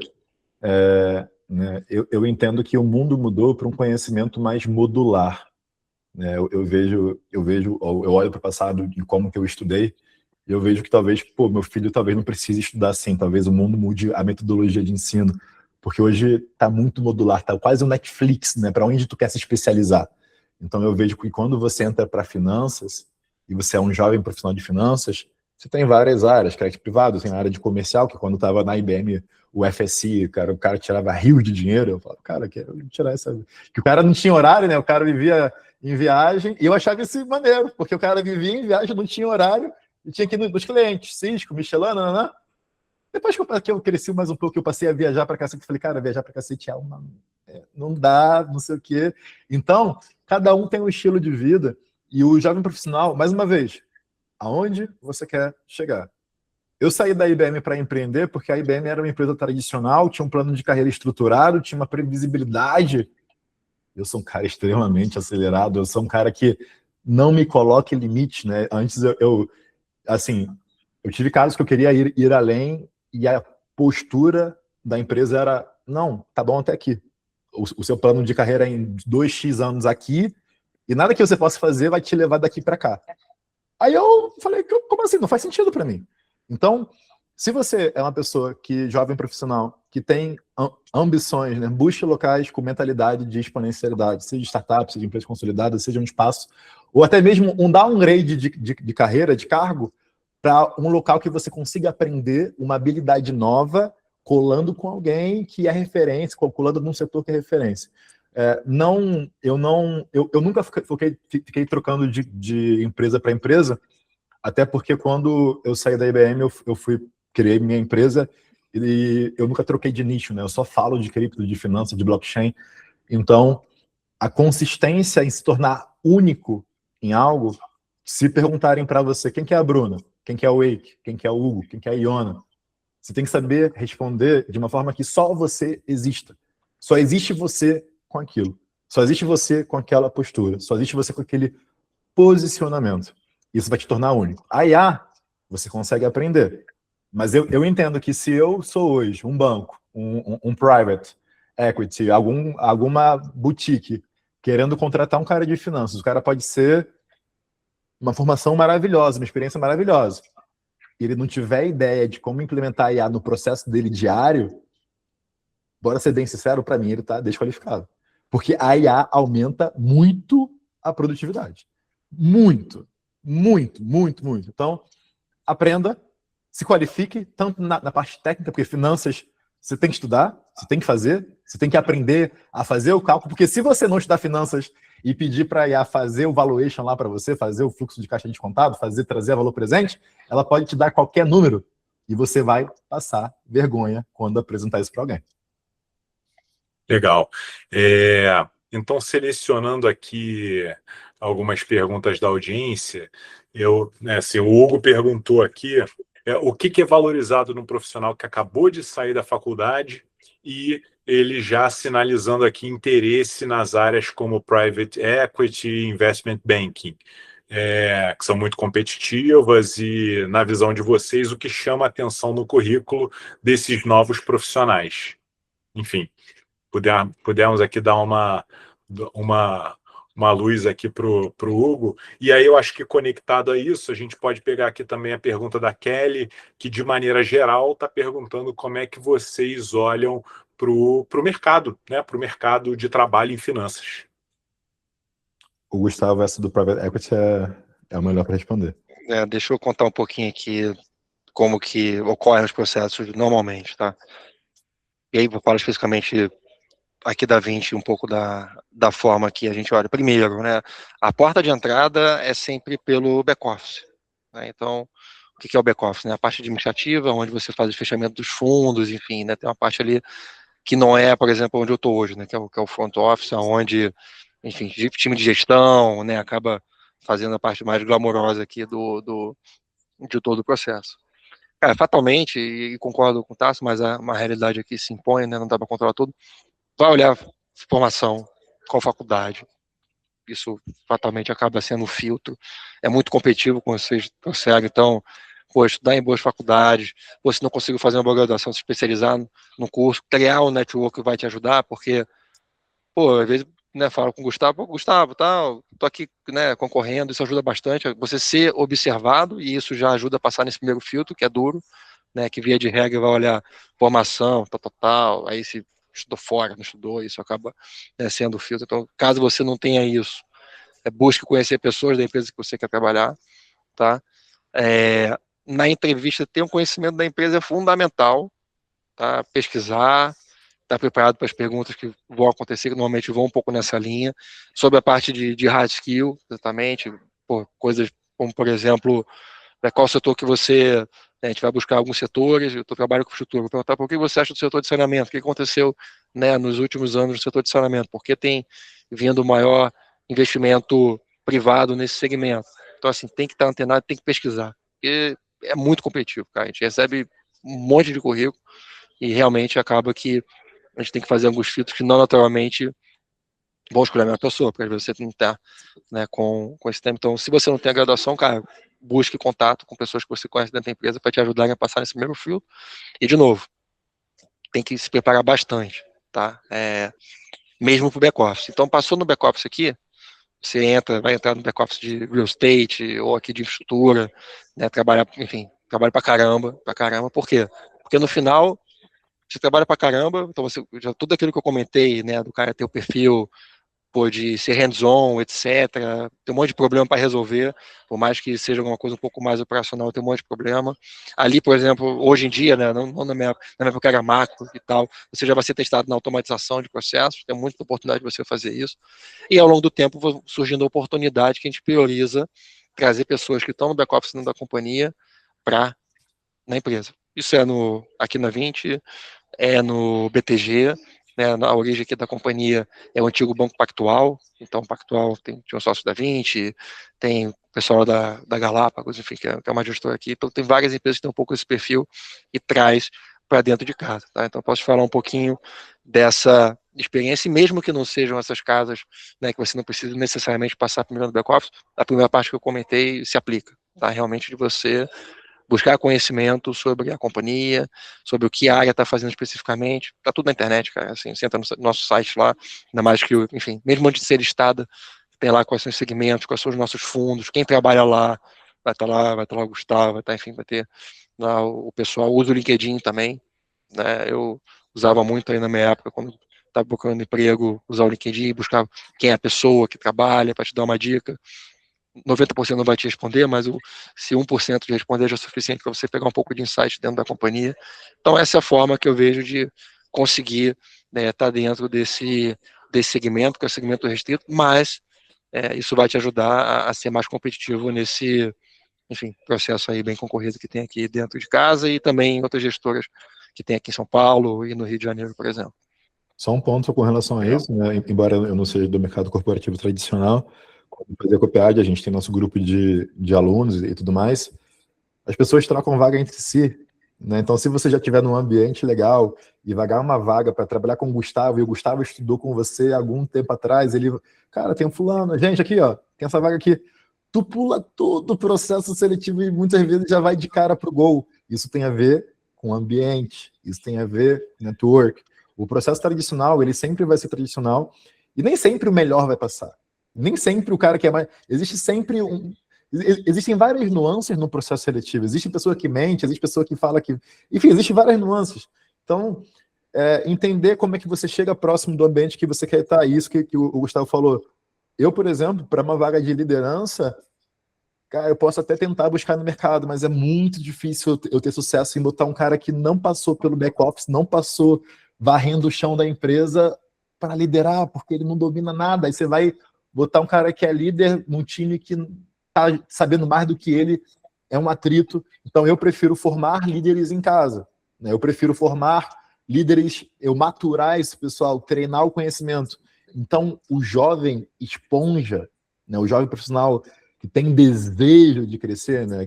né, eu entendo que o mundo mudou para um conhecimento mais modular. Né? Eu olho para o passado e como que eu estudei, e eu vejo que talvez, meu filho talvez não precise estudar assim, talvez o mundo mude a metodologia de ensino, porque hoje está muito modular, está quase um Netflix, né, para onde tu quer se especializar. Então eu vejo que quando você entra para finanças, e você é um jovem profissional de finanças, você tem várias áreas, crédito privado, tem a área de comercial, que quando estava na IBM, o FSI, o cara tirava rios de dinheiro, eu falava, cara, quero tirar essa... Que o cara não tinha horário, né, o cara vivia em viagem, e eu achava isso maneiro, porque o cara vivia em viagem, não tinha horário, e tinha que ir nos clientes, Cisco, Michelin, nananã. Depois que eu cresci mais um pouco, eu passei a viajar para cacete, falei, cara, viajar para cacete não dá, não sei o quê. Então, cada um tem um estilo de vida, e o jovem profissional, mais uma vez, aonde você quer chegar? Eu saí da IBM para empreender porque a IBM era uma empresa tradicional, tinha um plano de carreira estruturado, tinha uma previsibilidade. Eu sou um cara extremamente acelerado, eu sou um cara que não me coloque limite, né? Antes eu tive casos que eu queria ir além e a postura da empresa era, não, tá bom até aqui. O seu plano de carreira é em 2x anos aqui e nada que você possa fazer vai te levar daqui para cá. Aí eu falei, como assim? Não faz sentido para mim. Então, se você é uma pessoa jovem profissional, que tem ambições, né, busque locais com mentalidade de exponencialidade, seja de startup, seja de empresa consolidada, seja um espaço, ou até mesmo um downgrade de carreira, de cargo, para um local que você consiga aprender uma habilidade nova, colando com alguém que é referência, colando num setor que é referência. Eu nunca fiquei trocando de empresa para empresa, até porque quando eu saí da IBM, criei minha empresa e eu nunca troquei de nicho, né? Eu só falo de cripto, de finanças, de blockchain. Então, a consistência em se tornar único em algo, se perguntarem para você quem que é a Bruna, quem que é o Wake, quem que é o Hugo, quem que é a Iona, você tem que saber responder de uma forma que só você exista. Só existe você com aquilo. Só existe você com aquela postura. Só existe você com aquele posicionamento. Isso vai te tornar único. A IA, você consegue aprender. Mas eu entendo que se eu sou hoje um banco, um private equity, alguma boutique, querendo contratar um cara de finanças, o cara pode ser uma formação maravilhosa, uma experiência maravilhosa. E ele não tiver ideia de como implementar a IA no processo dele diário, bora ser bem sincero, para mim ele está desqualificado. Porque a IA aumenta muito a produtividade. Muito, muito, muito, muito. Então, aprenda, se qualifique, tanto na parte técnica, porque finanças você tem que estudar, você tem que fazer, você tem que aprender a fazer o cálculo, porque se você não estudar finanças e pedir para a IA fazer o valuation lá para você, fazer o fluxo de caixa descontado, trazer valor presente, ela pode te dar qualquer número e você vai passar vergonha quando apresentar isso para alguém. Legal. Então, selecionando aqui algumas perguntas da audiência, assim, o Hugo perguntou aqui o que é valorizado no profissional que acabou de sair da faculdade e ele já sinalizando aqui interesse nas áreas como Private Equity e Investment Banking, que são muito competitivas e, na visão de vocês, o que chama a atenção no currículo desses novos profissionais. Enfim, pudermos aqui dar uma luz aqui para o Hugo. E aí eu acho que conectado a isso, a gente pode pegar aqui também a pergunta da Kelly, que de maneira geral está perguntando como é que vocês olham para o mercado, né? Para o mercado de trabalho em finanças. O Gustavo, essa do Private Equity é o melhor para responder. Deixa eu contar um pouquinho aqui como que ocorrem os processos normalmente, tá? E aí vou falar especificamente aqui da Vinci um pouco da forma que a gente olha. Primeiro, né, a porta de entrada é sempre pelo back-office. Né? Então, o que é o back-office? Né? A parte administrativa, onde você faz o fechamento dos fundos, enfim, né, tem uma parte ali que não é, por exemplo, onde eu estou hoje, né, que é o front office, onde, enfim, time de gestão, né, acaba fazendo a parte mais glamourosa aqui de todo o processo. Cara, fatalmente, e concordo com o Tasso, mas uma realidade aqui se impõe, né, não dá para controlar tudo, vai olhar formação, qual faculdade, isso fatalmente acaba sendo um filtro, é muito competitivo com vocês conseguem, então, estudar em boas faculdades, se não conseguir fazer uma boa graduação, se especializar no curso, criar um network que vai te ajudar, porque, às vezes, né, falo com o Gustavo, tô aqui, né, concorrendo, isso ajuda bastante, você ser observado, e isso já ajuda a passar nesse primeiro filtro, que é duro, né, que via de regra vai olhar formação, tal, aí se estudou fora, não estudou, isso acaba, né, sendo filtro. Então, caso você não tenha isso, busque conhecer pessoas da empresa que você quer trabalhar, tá? Na entrevista, ter um conhecimento da empresa é fundamental, tá? Pesquisar, estar preparado para as perguntas que vão acontecer, que normalmente vão um pouco nessa linha, sobre a parte de hard skill, exatamente, coisas como, por exemplo, qual setor que você... A gente vai buscar alguns setores, eu trabalho com infraestrutura, vou perguntar por que você acha do setor de saneamento, o que aconteceu, né, nos últimos anos no setor de saneamento, por que tem vindo maior investimento privado nesse segmento. Então, assim, tem que estar antenado, tem que pesquisar, porque é muito competitivo, cara. A gente recebe um monte de currículo e realmente acaba que a gente tem que fazer alguns filtros que não naturalmente vão escolher a mesma pessoa, porque às vezes você não está, né, com esse tempo. Então, se você não tem a graduação, cara, busque contato com pessoas que você conhece dentro da empresa para te ajudarem a passar nesse primeiro filtro. E, de novo, tem que se preparar bastante, tá? Mesmo para o back-office. Então, passou no back-office aqui, você vai entrar no back-office de real estate ou aqui de infraestrutura, né, trabalha para caramba. Por quê? Porque no final, você trabalha para caramba, então tudo aquilo que eu comentei, né, do cara ter o perfil, de ser hands-on, etc. Tem um monte de problema para resolver, por mais que seja alguma coisa um pouco mais operacional, tem um monte de problema. Ali, por exemplo, hoje em dia, né, não na minha época era macro e tal, você já vai ser testado na automatização de processos, tem muita oportunidade de você fazer isso. E ao longo do tempo, vão surgindo a oportunidade que a gente prioriza trazer pessoas que estão no back-office da companhia para na empresa. Isso aqui na Vinci, no BTG, né, a origem aqui da companhia é o antigo Banco Pactual, então o Pactual tinha um sócio da Vinci, tem o pessoal da Galápagos, enfim, que é uma gestora aqui, então tem várias empresas que têm um pouco esse perfil e traz para dentro de casa, tá? Então posso falar um pouquinho dessa experiência, e mesmo que não sejam essas casas, né, que você não precisa necessariamente passar primeiro no back-office, a primeira parte que eu comentei se aplica, tá? Realmente de você buscar conhecimento sobre a companhia, sobre o que a área está fazendo especificamente. Está tudo na internet, cara. Assim, você entra no nosso site lá, ainda mais que, enfim, mesmo antes de ser listada, tem lá quais são os segmentos, quais são os nossos fundos, quem trabalha lá, vai estar lá o Gustavo, vai ter lá o pessoal, usa o LinkedIn também, né? Eu usava muito aí na minha época, quando estava procurando emprego, usar o LinkedIn, buscar quem é a pessoa que trabalha, para te dar uma dica. 90% não vai te responder, mas se 1% de responder já é suficiente para você pegar um pouco de insight dentro da companhia. Então, essa é a forma que eu vejo de conseguir estar dentro desse segmento, que é o segmento restrito, mas isso vai te ajudar a ser mais competitivo nesse, enfim, processo aí bem concorrido que tem aqui dentro de casa e também em outras gestoras que tem aqui em São Paulo e no Rio de Janeiro, por exemplo. Só um ponto com relação a isso, né? Embora eu não seja do mercado corporativo tradicional, quando fazer a Copiad, a gente tem nosso grupo de alunos e tudo mais, as pessoas trocam vaga entre si, né? Então, se você já estiver num ambiente legal e vagar uma vaga para trabalhar com o Gustavo, e o Gustavo estudou com você há algum tempo atrás, ele, cara, tem um fulano, gente, aqui, ó, tem essa vaga aqui. Tu pula todo o processo seletivo e muitas vezes já vai de cara pro gol. Isso tem a ver com ambiente, isso tem a ver com network. O processo tradicional, ele sempre vai ser tradicional e nem sempre o melhor vai passar. Nem sempre o cara que é mais... Existem várias nuances no processo seletivo. Existe pessoa que mente, existe pessoa que fala que... Enfim, existem várias nuances. Então, entender como é que você chega próximo do ambiente que você quer estar. Isso que o Gustavo falou. Eu, por exemplo, para uma vaga de liderança, cara, eu posso até tentar buscar no mercado, mas é muito difícil eu ter sucesso em botar um cara que não passou pelo back-office, não passou varrendo o chão da empresa para liderar, porque ele não domina nada. Aí você vai botar um cara que é líder num time que está sabendo mais do que ele, é um atrito. Então, eu prefiro formar líderes em casa, né? Eu prefiro formar líderes, eu maturar esse pessoal, treinar o conhecimento. Então, o jovem esponja, né? O jovem profissional que tem desejo de crescer, né?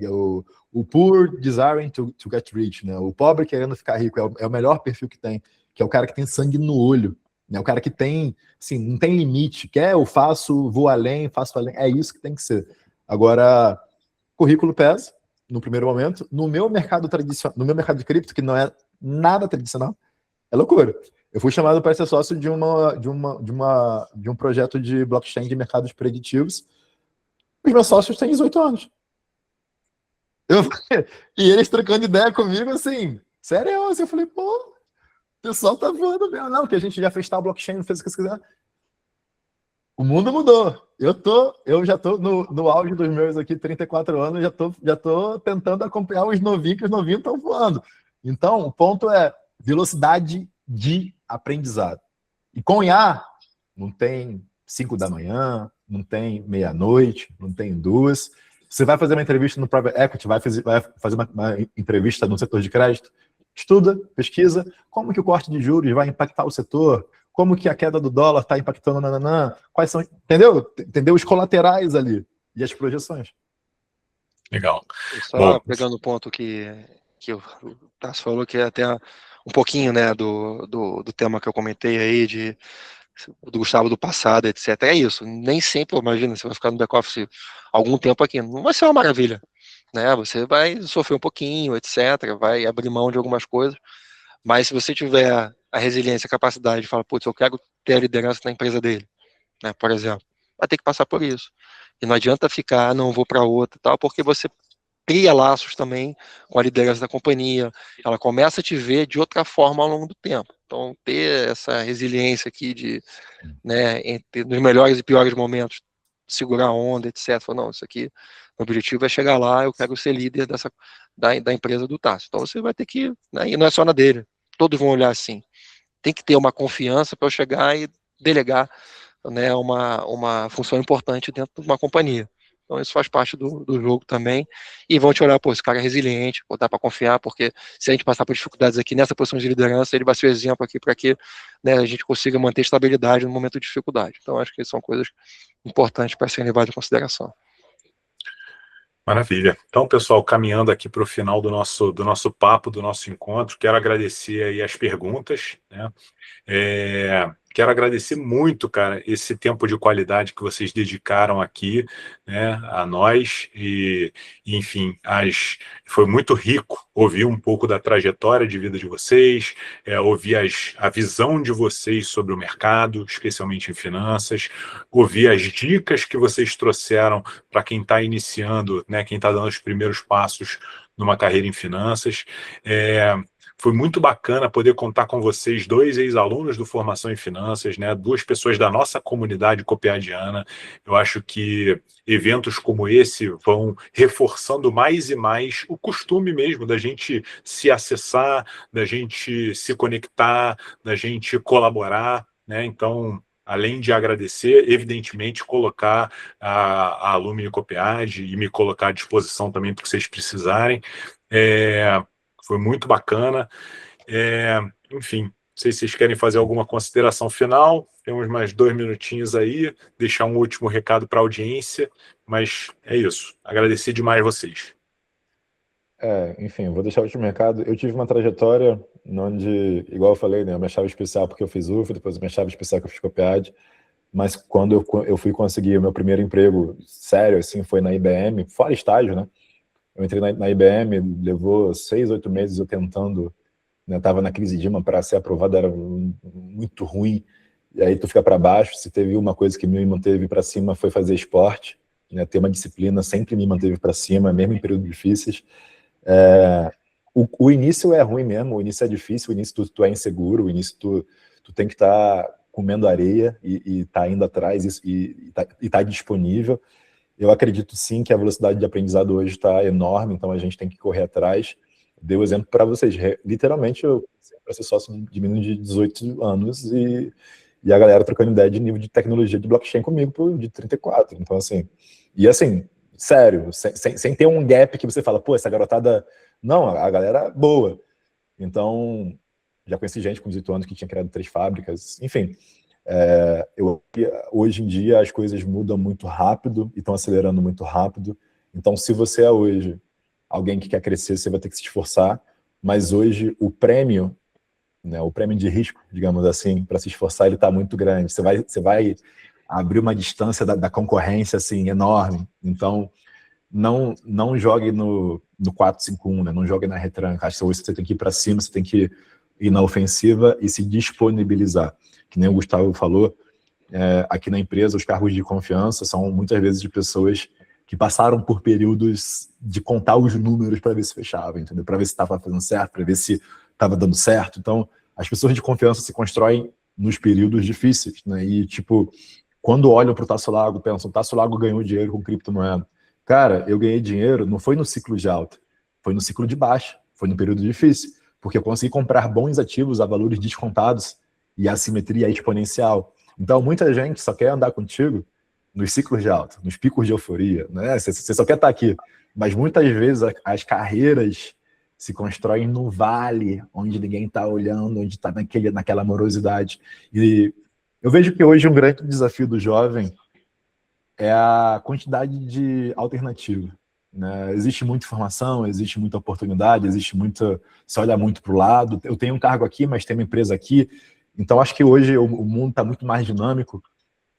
O poor desiring to get rich, né? O pobre querendo ficar rico, é o melhor perfil que tem, que é o cara que tem sangue no olho, né? O cara que tem, assim, não tem limite, quer eu faço, vou além, faço além, é isso que tem que ser. Agora, currículo pesa, no primeiro momento, no meu mercado tradicional, no meu mercado de cripto, que não é nada tradicional, é loucura. Eu fui chamado para ser sócio de um projeto de blockchain de mercados preditivos. Os meus sócios têm 18 anos. E eles trocando ideia comigo, assim, sério, eu falei, pô, o pessoal tá voando mesmo. Não, que a gente já fez tal blockchain, fez o que você quiser. O mundo mudou. Eu já tô no auge dos meus aqui, 34 anos, já tô tentando acompanhar os novinhos, que os novinhos estão voando. Então, o ponto é velocidade de aprendizado. E com IA, não tem 5 da manhã, não tem meia-noite, não tem 2. Você vai fazer uma entrevista no Private Equity, vai fazer uma entrevista no setor de crédito, estuda, pesquisa, como que o corte de juros vai impactar o setor, como que a queda do dólar está impactando, quais são, entendeu? Entendeu? Os colaterais ali e as projeções. Legal. Só pegando o ponto que o Tasso falou, que é até um pouquinho, né, do tema que eu comentei aí, do Gustavo do passado, etc. É isso. Nem sempre, imagina, você vai ficar no back-office algum tempo aqui. Não vai ser uma maravilha, né? Você vai sofrer um pouquinho, etc. Vai abrir mão de algumas coisas. Mas se você tiver a resiliência, a capacidade de falar, putz, eu quero ter a liderança na empresa dele, né, por exemplo, vai ter que passar por isso. E não adianta ficar, não vou para outra, tal, porque você cria laços também com a liderança da companhia, ela começa a te ver de outra forma ao longo do tempo. Então, ter essa resiliência aqui né, nos melhores e piores momentos, segurar a onda, etc. Não, isso aqui, o objetivo é chegar lá, eu quero ser líder da empresa do Tasso. Então, você vai ter que, né, e não é só na dele, todos vão olhar assim. Tem que ter uma confiança para eu chegar e delegar, né, uma função importante dentro de uma companhia. Então, isso faz parte do jogo também. E vão te olhar, pô, esse cara é resiliente, pô, dá para confiar, porque se a gente passar por dificuldades aqui nessa posição de liderança, ele vai ser o exemplo aqui para que, né, a gente consiga manter estabilidade no momento de dificuldade. Então, acho que são coisas importantes para serem levadas em consideração. Maravilha. Então, pessoal, caminhando aqui para o final do nosso papo, do nosso encontro, quero agradecer aí as perguntas, né? Quero agradecer muito, cara, esse tempo de qualidade que vocês dedicaram aqui, né, a nós e enfim, foi muito rico ouvir um pouco da trajetória de vida de vocês, ouvir a visão de vocês sobre o mercado, especialmente em finanças, ouvir as dicas que vocês trouxeram para quem está iniciando, né, quem está dando os primeiros passos numa carreira em finanças. Foi muito bacana poder contar com vocês, 2 ex-alunos do Formação em Finanças, né? 2 pessoas da nossa comunidade copiadiana. Eu acho que eventos como esse vão reforçando mais e mais o costume mesmo da gente se acessar, da gente se conectar, da gente colaborar, né? Então, além de agradecer, evidentemente, colocar a Alumni Copiade e me colocar à disposição também para que vocês precisarem. Foi muito bacana. Enfim, não sei se vocês querem fazer alguma consideração final. Temos mais 2 minutinhos aí, deixar um último recado para a audiência, mas é isso. Agradecer demais vocês. Enfim, eu vou deixar o último recado. Eu tive uma trajetória onde, igual eu falei, né, eu me achava especial porque eu fiz UF, depois eu me achava especial porque eu fiz Copiade, mas quando eu fui conseguir o meu primeiro emprego sério, assim, foi na IBM, fora estágio, né? Eu entrei na IBM, levou 6, 8 meses eu tentando, né, tava na crise de para ser aprovado, era muito ruim, e aí tu fica para baixo. Se teve uma coisa que me manteve para cima foi fazer esporte, né, ter uma disciplina sempre me manteve para cima, mesmo em períodos difíceis. O início é ruim mesmo, o início é difícil, o início tu é inseguro, o início tu tem que estar comendo areia e tá indo atrás e tá disponível. Eu acredito sim que a velocidade de aprendizado hoje está enorme, então a gente tem que correr atrás. Dei o exemplo para vocês, literalmente eu para ser sócio de menino de 18 anos e a galera trocando ideia de nível de tecnologia de blockchain comigo de 34. Então assim, sério, sem ter um gap que você fala, pô, essa garotada... Não, a galera boa. Então, já conheci gente com 18 anos que tinha criado 3 fábricas, enfim. Hoje em dia as coisas mudam muito rápido e estão acelerando muito rápido. Então, se você é hoje alguém que quer crescer, você vai ter que se esforçar, mas hoje o prêmio, né, o prêmio de risco, digamos assim, para se esforçar, ele está muito grande. Você vai abrir uma distância da concorrência assim, enorme. Então, não jogue no 4-5-1, né? Não jogue na retranca. Acho que hoje você tem que ir para cima, você tem que ir na ofensiva e se disponibilizar. Que nem o Gustavo falou, aqui na empresa, os cargos de confiança são muitas vezes de pessoas que passaram por períodos de contar os números para ver se fechava, entendeu? Para ver se estava fazendo certo, para ver se estava dando certo. Então, as pessoas de confiança se constroem nos períodos difíceis, né? E, tipo, quando olham para o Tasso Lago, pensam, o Tasso Lago ganhou dinheiro com criptomoeda. Cara, eu ganhei dinheiro, não foi no ciclo de alta, foi no ciclo de baixa, foi no período difícil, porque eu consegui comprar bons ativos a valores descontados e a assimetria é exponencial. Então, muita gente só quer andar contigo nos ciclos de alta, nos picos de euforia, né? Você só quer estar aqui, mas muitas vezes as carreiras se constroem no vale, onde ninguém está olhando, onde está naquela morosidade. E eu vejo que hoje um grande desafio do jovem é a quantidade de alternativa, né? Existe muita informação, existe muita oportunidade, você olha muito para o lado. Eu tenho um cargo aqui, mas tem uma empresa aqui. Então, acho que hoje o mundo está muito mais dinâmico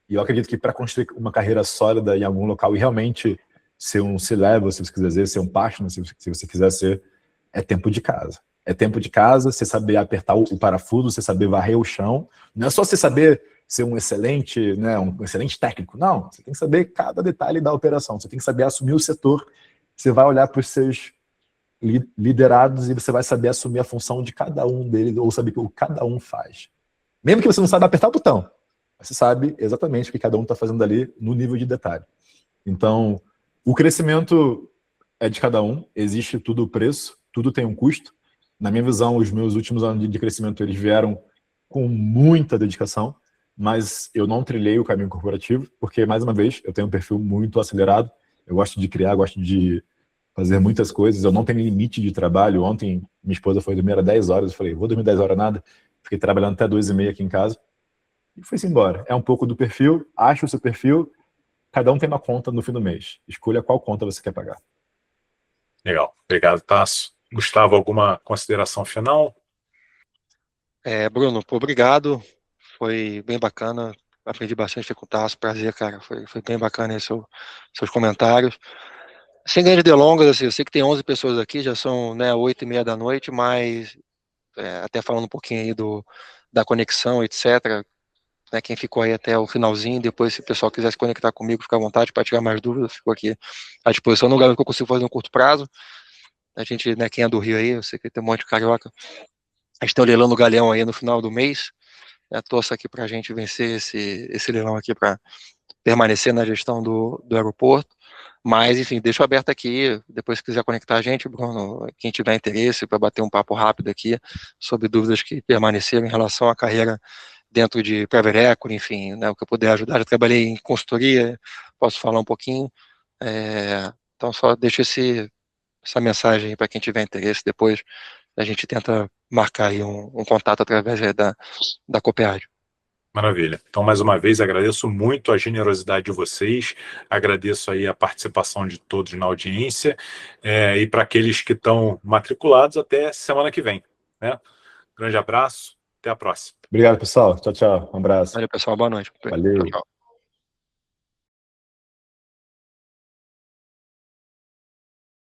e eu acredito que para construir uma carreira sólida em algum local e realmente ser um C-level, se você quiser dizer, ser um partner, se você quiser ser, é tempo de casa. É tempo de casa, você saber apertar o parafuso, você saber varrer o chão. Não é só você saber ser um excelente, né, um excelente técnico. Não, você tem que saber cada detalhe da operação. Você tem que saber assumir o setor. Você vai olhar para os seus liderados e você vai saber assumir a função de cada um deles ou saber o que cada um faz. Mesmo que você não saiba apertar o botão, você sabe exatamente o que cada um está fazendo ali no nível de detalhe. Então, o crescimento é de cada um, existe tudo o preço, tudo tem um custo. Na minha visão, os meus últimos anos de crescimento, eles vieram com muita dedicação, mas eu não trilhei o caminho corporativo, porque, mais uma vez, eu tenho um perfil muito acelerado, eu gosto de criar, gosto de fazer muitas coisas, eu não tenho limite de trabalho. Ontem, minha esposa foi dormir às 10 horas, eu falei, vou dormir 10 horas nada, fiquei trabalhando até 2h30 aqui em casa, e foi-se embora. É um pouco do perfil, acha o seu perfil, cada um tem uma conta no fim do mês, escolha qual conta você quer pagar. Legal, obrigado, Tasso. Gustavo, alguma consideração final? Bruno, obrigado, foi bem bacana, aprendi bastante com o Tasso, prazer, cara, foi bem bacana aí seus comentários. Sem grandes delongas, assim, eu sei que tem 11 pessoas aqui, já são, né, 8h30 da noite, mas até falando um pouquinho aí da conexão, etc., né, quem ficou aí até o finalzinho, depois se o pessoal quiser se conectar comigo, fica à vontade para tirar mais dúvidas, fico aqui à disposição. Não garanto que eu consigo fazer no curto prazo. A gente, né, quem é do Rio aí, eu sei que tem um monte de carioca, a gente tem o leilão do Galeão aí no final do mês, né, torça aqui para a gente vencer esse leilão aqui para permanecer na gestão do aeroporto. Mas, enfim, deixo aberto aqui, depois se quiser conectar a gente, Bruno, quem tiver interesse, para bater um papo rápido aqui sobre dúvidas que permaneceram em relação à carreira dentro de private equity, enfim, né, o que eu puder ajudar. Já trabalhei em consultoria, posso falar um pouquinho. Então, só deixo essa mensagem para quem tiver interesse. Depois a gente tenta marcar aí um contato através da Coopead. Maravilha. Então, mais uma vez, agradeço muito a generosidade de vocês, agradeço aí a participação de todos na audiência, e para aqueles que estão matriculados, até semana que vem, né? Grande abraço, até a próxima. Obrigado, pessoal. Tchau, tchau. Um abraço. Valeu, pessoal. Boa noite. Valeu. Tchau, tchau.